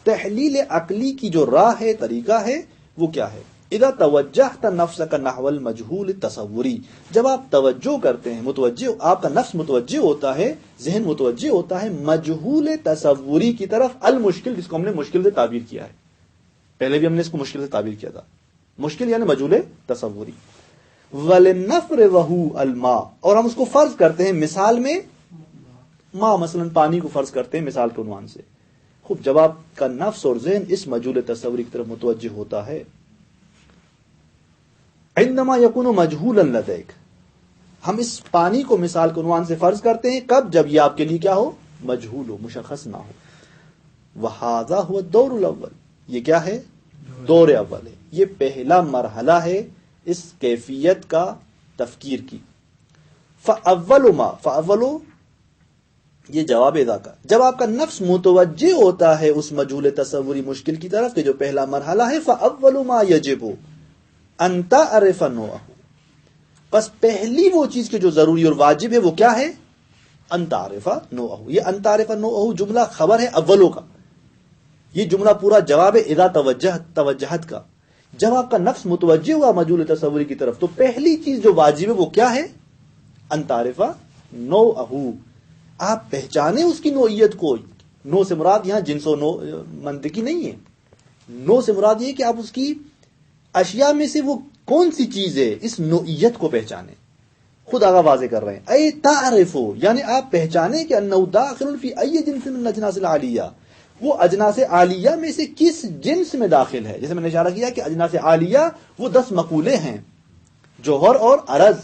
تحلیل عقلی کی جو راہ ہے, طریقہ ہے, وہ کیا ہے؟ اذا توجہت نفسک نحو المجہول تصوری، جب آپ توجہ کرتے ہیں، متوجہ، آپ کا نفس متوجہ ہوتا ہے، ذہن متوجہ ہوتا ہے مجہول تصوری کی طرف، المشکل، جس کو ہم نے مشکل سے تعبیر کیا ہے، پہلے بھی ہم نے اس کو مشکل سے تعبیر کیا تھا، مشکل یعنی مجہول تصوری، وَلِنَفْرِضَهُ الماء، اور ہم اس کو فرض کرتے ہیں مثال میں ماں، مثلا پانی کو فرض کرتے ہیں مثال کے عنوان سے. خوب، جب آپ کا نفس اور ذہن اس مجہول تصوری کی طرف متوجہ ہوتا ہے، عندما یکون مجہولا لدیک، ہم اس پانی کو مثال کے عنوان سے فرض کرتے ہیں کب؟ جب یہ آپ کے لیے کیا ہو؟ مجہول ہو، مشخص نہ ہو. وہذا هو الدور الاول، یہ کیا ہے؟ دور اول ہے، یہ پہلا مرحلہ ہے اس کیفیت کا تفکیر کی. فاول ما، فاول یہ جواب اذا کا، جب آپ کا نفس متوجہ ہوتا ہے اس مجہول تصوری مشکل کی طرف کہ جو پہلا مرحلہ ہے، فاول ما یجب ان تعرف نوعہ، بس پہلی وہ چیز کے جو ضروری اور واجب ہے وہ کیا ہے؟ ان تعرف نوعہ. یہ ان تعرف نوعہ جملہ خبر ہے اولوں کا، یہ جملہ پورا جواب ہے اذا توجہت کا. جب آپ کا نفس متوجہ ہوا مجہول تصوری کی طرف تو پہلی چیز جو واجب ہے وہ کیا ہے؟ ان تعرف نوعہ، آپ پہچانے اس کی نوعیت کو. نو سے مراد یہاں جنس و نو منطقی نہیں ہے، نو سے مراد یہ کہ آپ اس کی اشیاء میں سے وہ کون سی چیز ہے، اس نوعیت کو پہچانے. خود آگا واضح کر رہے ہیں، اے تعرفو، یعنی آپ پہچانے کہ انہ داخل فی ای جنس من الاجناس العالیہ، وہ اجناس عالیہ میں سے کس جنس میں داخل ہے. جیسے میں نے اشارہ کیا کہ اجناس عالیہ وہ 10 مقولے ہیں، جوہر اور عرض،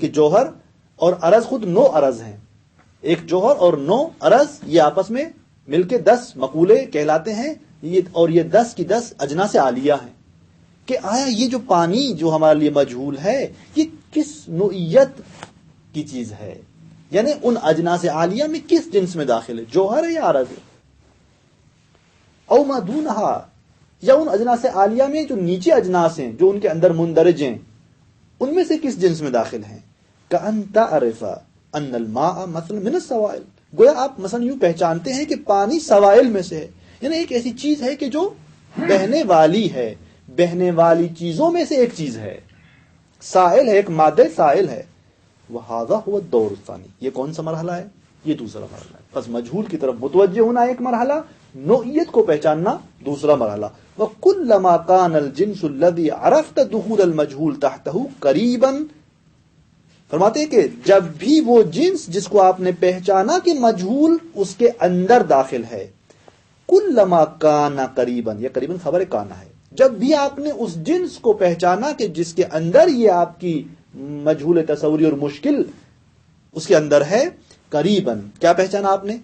کہ جوہر اور عرض خود 9 عرض ہیں. ایک جوہر اور 9 عرض یہ آپس میں مل کے 10 مقولے کہلاتے ہیں، اور یہ 10 کی 10 اجناس عالیہ ہیں. کہ آیا یہ جو پانی جو ہمارے لیے مجہول ہے یہ کس نوعیت کی چیز ہے، یعنی ان اجناس عالیہ میں کس جنس میں داخل ہے، جوہر ہے یا عرض ہے. او ما دونہا، یا ان اجناس عالیہ میں جو نیچے اجناس ہیں جو ان کے اندر مندرج ہیں ان میں سے کس جنس میں داخل ہیں. کأن تعرف ان الماء مثلا من السوائل، گویا آپ مثلا یوں پہچانتے ہیں کہ پانی سوائل میں سے ہے، یعنی ایک ایسی چیز ہے کہ جو بہنے والی ہے، بہنے والی چیزوں میں سے ایک چیز ہے، سائل ہے، ایک مادہ سائل ہے. وہذا هو الدور الثانی، یہ کون سا مرحلہ ہے؟ یہ دوسرا مرحلہ ہے. بس مجہول کی طرف متوجہ ہونا ایک مرحلہ، نوعیت کو پہچاننا دوسرا مرحلہ. وَكُلَّمَا كَانَ الْجِنْسُ الَّذِي عَرَفْتَ دُخُولَ الْمَجْهُولِ تَحْتَهُ قَرِيبًا، فرماتے ہیں کہ جب بھی وہ جنس جس کو آپ نے پہچانا کہ مجہول اس کے اندر داخل ہے، کُلَّمَا كَانَ قَرِيبًا، یہ قریباً خبر کانا ہے، جب بھی آپ نے اس جنس کو پہچانا کہ جس کے اندر یہ آپ کی مجہول تصوری اور مشکل اس کے اندر ہے، قریباً، کیا پہچانا آپ نے؟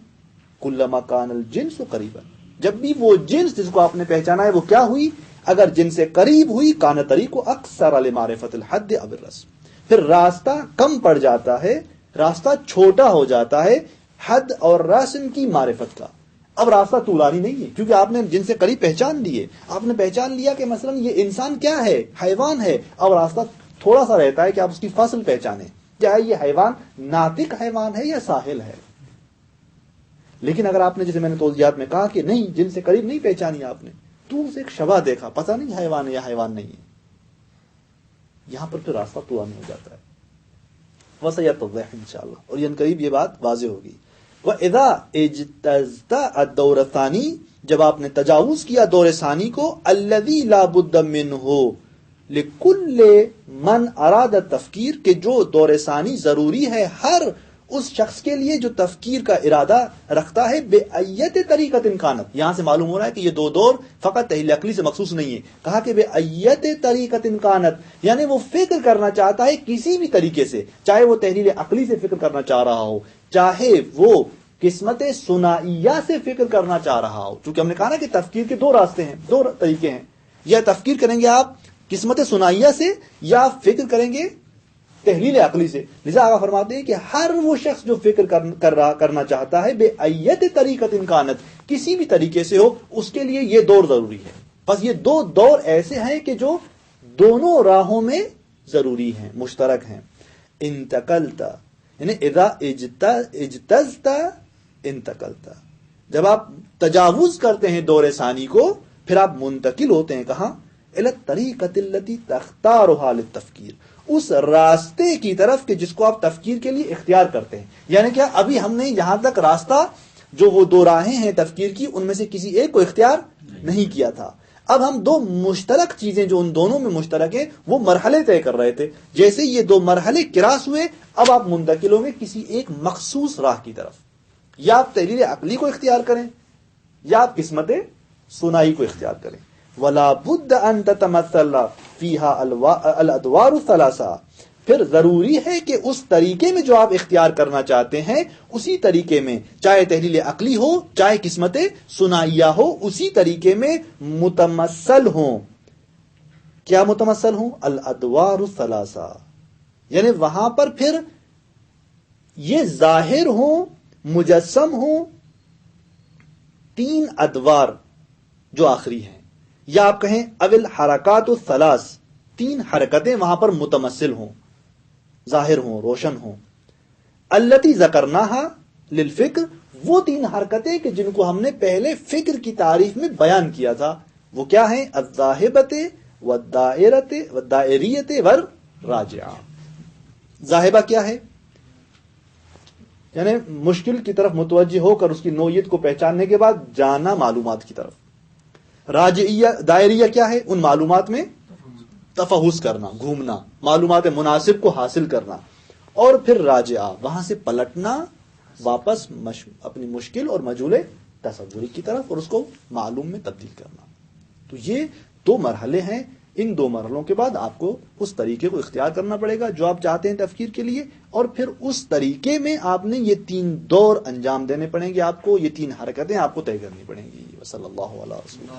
کلما کان الجنس قریبا، جب بھی وہ جنس جس کو آپ نے پہچانا ہے وہ کیا ہوئی؟ اگر جن سے قریب ہوئی، کان طریق اکثر لمعرفت الحد اب الرسم، پھر راستہ کم پڑ جاتا ہے، راستہ چھوٹا ہو جاتا ہے حد اور رسم کی معرفت کا. اب راستہ طولانی نہیں ہے کیونکہ آپ نے جن سے قریب پہچان لیے، آپ نے پہچان لیا کہ مثلا یہ انسان کیا ہے، حیوان ہے. اب راستہ تھوڑا سا رہتا ہے کہ آپ اس کی فصل پہچانیں، چاہے یہ حیوان ناطق حیوان ہے یا ساحل ہے. لیکن اگر آپ نے جیسے میں نے توضیحات میں کہا کہ نہیں، جن سے قریب نہیں پہچانی آپ نے، دور سے ایک شبح دیکھا، پتہ نہیں حیوان ہے یا حیوان نہیں ہے، یہاں پر پھر راستہ طولانی ہو جاتا ہے. وسيتضح انشاءاللہ، اور یہ قریب یہ بات واضح ہوگی. وَإِذَا اجتزت الدور الثانی، جب آپ نے تجاوز کیا دور ثانی کو، الذي لا بد منه لكل من اراد التفکیر، کہ جو دور ثانی ضروری ہے ہر اس شخص کے لیے جو تفکیر کا ارادہ رکھتا ہے، بے ایت طریقت کانت، یہاں سے معلوم ہو رہا ہے کہ یہ دو دور فقط تحلیل عقلی سے مخصوص نہیں ہے. کہا کہ بے ایت طریقت کانت، یعنی وہ فکر کرنا چاہتا ہے کسی بھی طریقے سے، چاہے وہ تحلیل عقلی سے فکر کرنا چاہ رہا ہو، چاہے وہ قسمت ثنائیہ سے فکر کرنا چاہ رہا ہو. چونکہ ہم نے کہا نا کہ تفکیر کے 2 راستے ہیں، 2 طریقے ہیں، یا تفکیر کریں گے آپ قسمت ثنائیہ سے، یا فکر کریں گے تحلیل عقلی سے. لذا آقا فرماتے ہیں کہ ہر وہ شخص جو فکر کرنا چاہتا ہے، بے ایت طریقت کانت، کسی بھی طریقے سے ہو، اس کے لیے یہ دور ضروری ہے. بس یہ 2 دور ایسے ہیں کہ جو دونوں راہوں میں ضروری ہیں، مشترک ہیں. انتقلتا، یعنی اذا اجتزت انتقلتا، جب آپ تجاوز کرتے ہیں دور ثانی کو، پھر آپ منتقل ہوتے ہیں کہاں؟ الی الطریقۃ التی تختارها للتفکیر، اس راستے کی طرف کہ جس کو آپ تفکیر کے لیے اختیار کرتے ہیں. یعنی کیا ابھی ہم نے یہاں تک راستہ جو وہ دو راہیں ہیں تفکیر کی ان میں سے کسی ایک کو اختیار نہیں کیا تھا. اب ہم دو مشترک چیزیں جو ان دونوں میں مشترک ہیں وہ مرحلے طے کر رہے تھے. جیسے یہ دو مرحلے کراس ہوئے اب آپ منتقل ہوں گے کسی ایک مخصوص راہ کی طرف. یا آپ تحلیل عقلی کو اختیار کریں یا آپ قسمت سنائی کو اختیار کریں. ولا بد ان تتمثل فيها الادوار الثلاثه، پھر ضروری ہے کہ اس طریقے میں جو آپ اختیار کرنا چاہتے ہیں اسی طریقے میں، چاہے تحلیل عقلی ہو چاہے قسمت سنائیہ ہو، اسی طریقے میں متمثل ہوں. کیا متمثل ہوں؟ الادوار الثلاثه، یعنی وہاں پر پھر یہ ظاہر ہوں مجسم ہوں تین ادوار جو آخری ہیں، یا آپ کہیں اول حرکات الثلاث، تین حرکتیں وہاں پر متمثل ہوں، ظاہر ہوں، روشن ہوں. التی ذکرناها للفکر، وہ تین حرکتیں کہ جن کو ہم نے پہلے فکر کی تعریف میں بیان کیا تھا. وہ کیا ہیں؟ الذاہبۃ والدائریۃ والراجعہ. ذاہبہ کیا ہے؟ یعنی مشکل کی طرف متوجہ ہو کر اس کی نوعیت کو پہچاننے کے بعد جانا معلومات کی طرف. راجعیہ دائریہ کیا ہے؟ ان معلومات میں تفحص کرنا، گھومنا، معلومات مناسب کو حاصل کرنا. اور پھر راجعہ، وہاں سے پلٹنا واپس اپنی مشکل اور مجہول تصوری کی طرف اور اس کو معلوم میں تبدیل کرنا. تو یہ دو مرحلے ہیں. ان دو مرحلوں کے بعد آپ کو اس طریقے کو اختیار کرنا پڑے گا جو آپ چاہتے ہیں تفکیر کے لیے، اور پھر اس طریقے میں آپ نے یہ تین دور انجام دینے پڑیں گے، آپ کو یہ تین حرکتیں آپ کو طے کرنی پڑیں گی. صلی اللہ علیہ وسلم.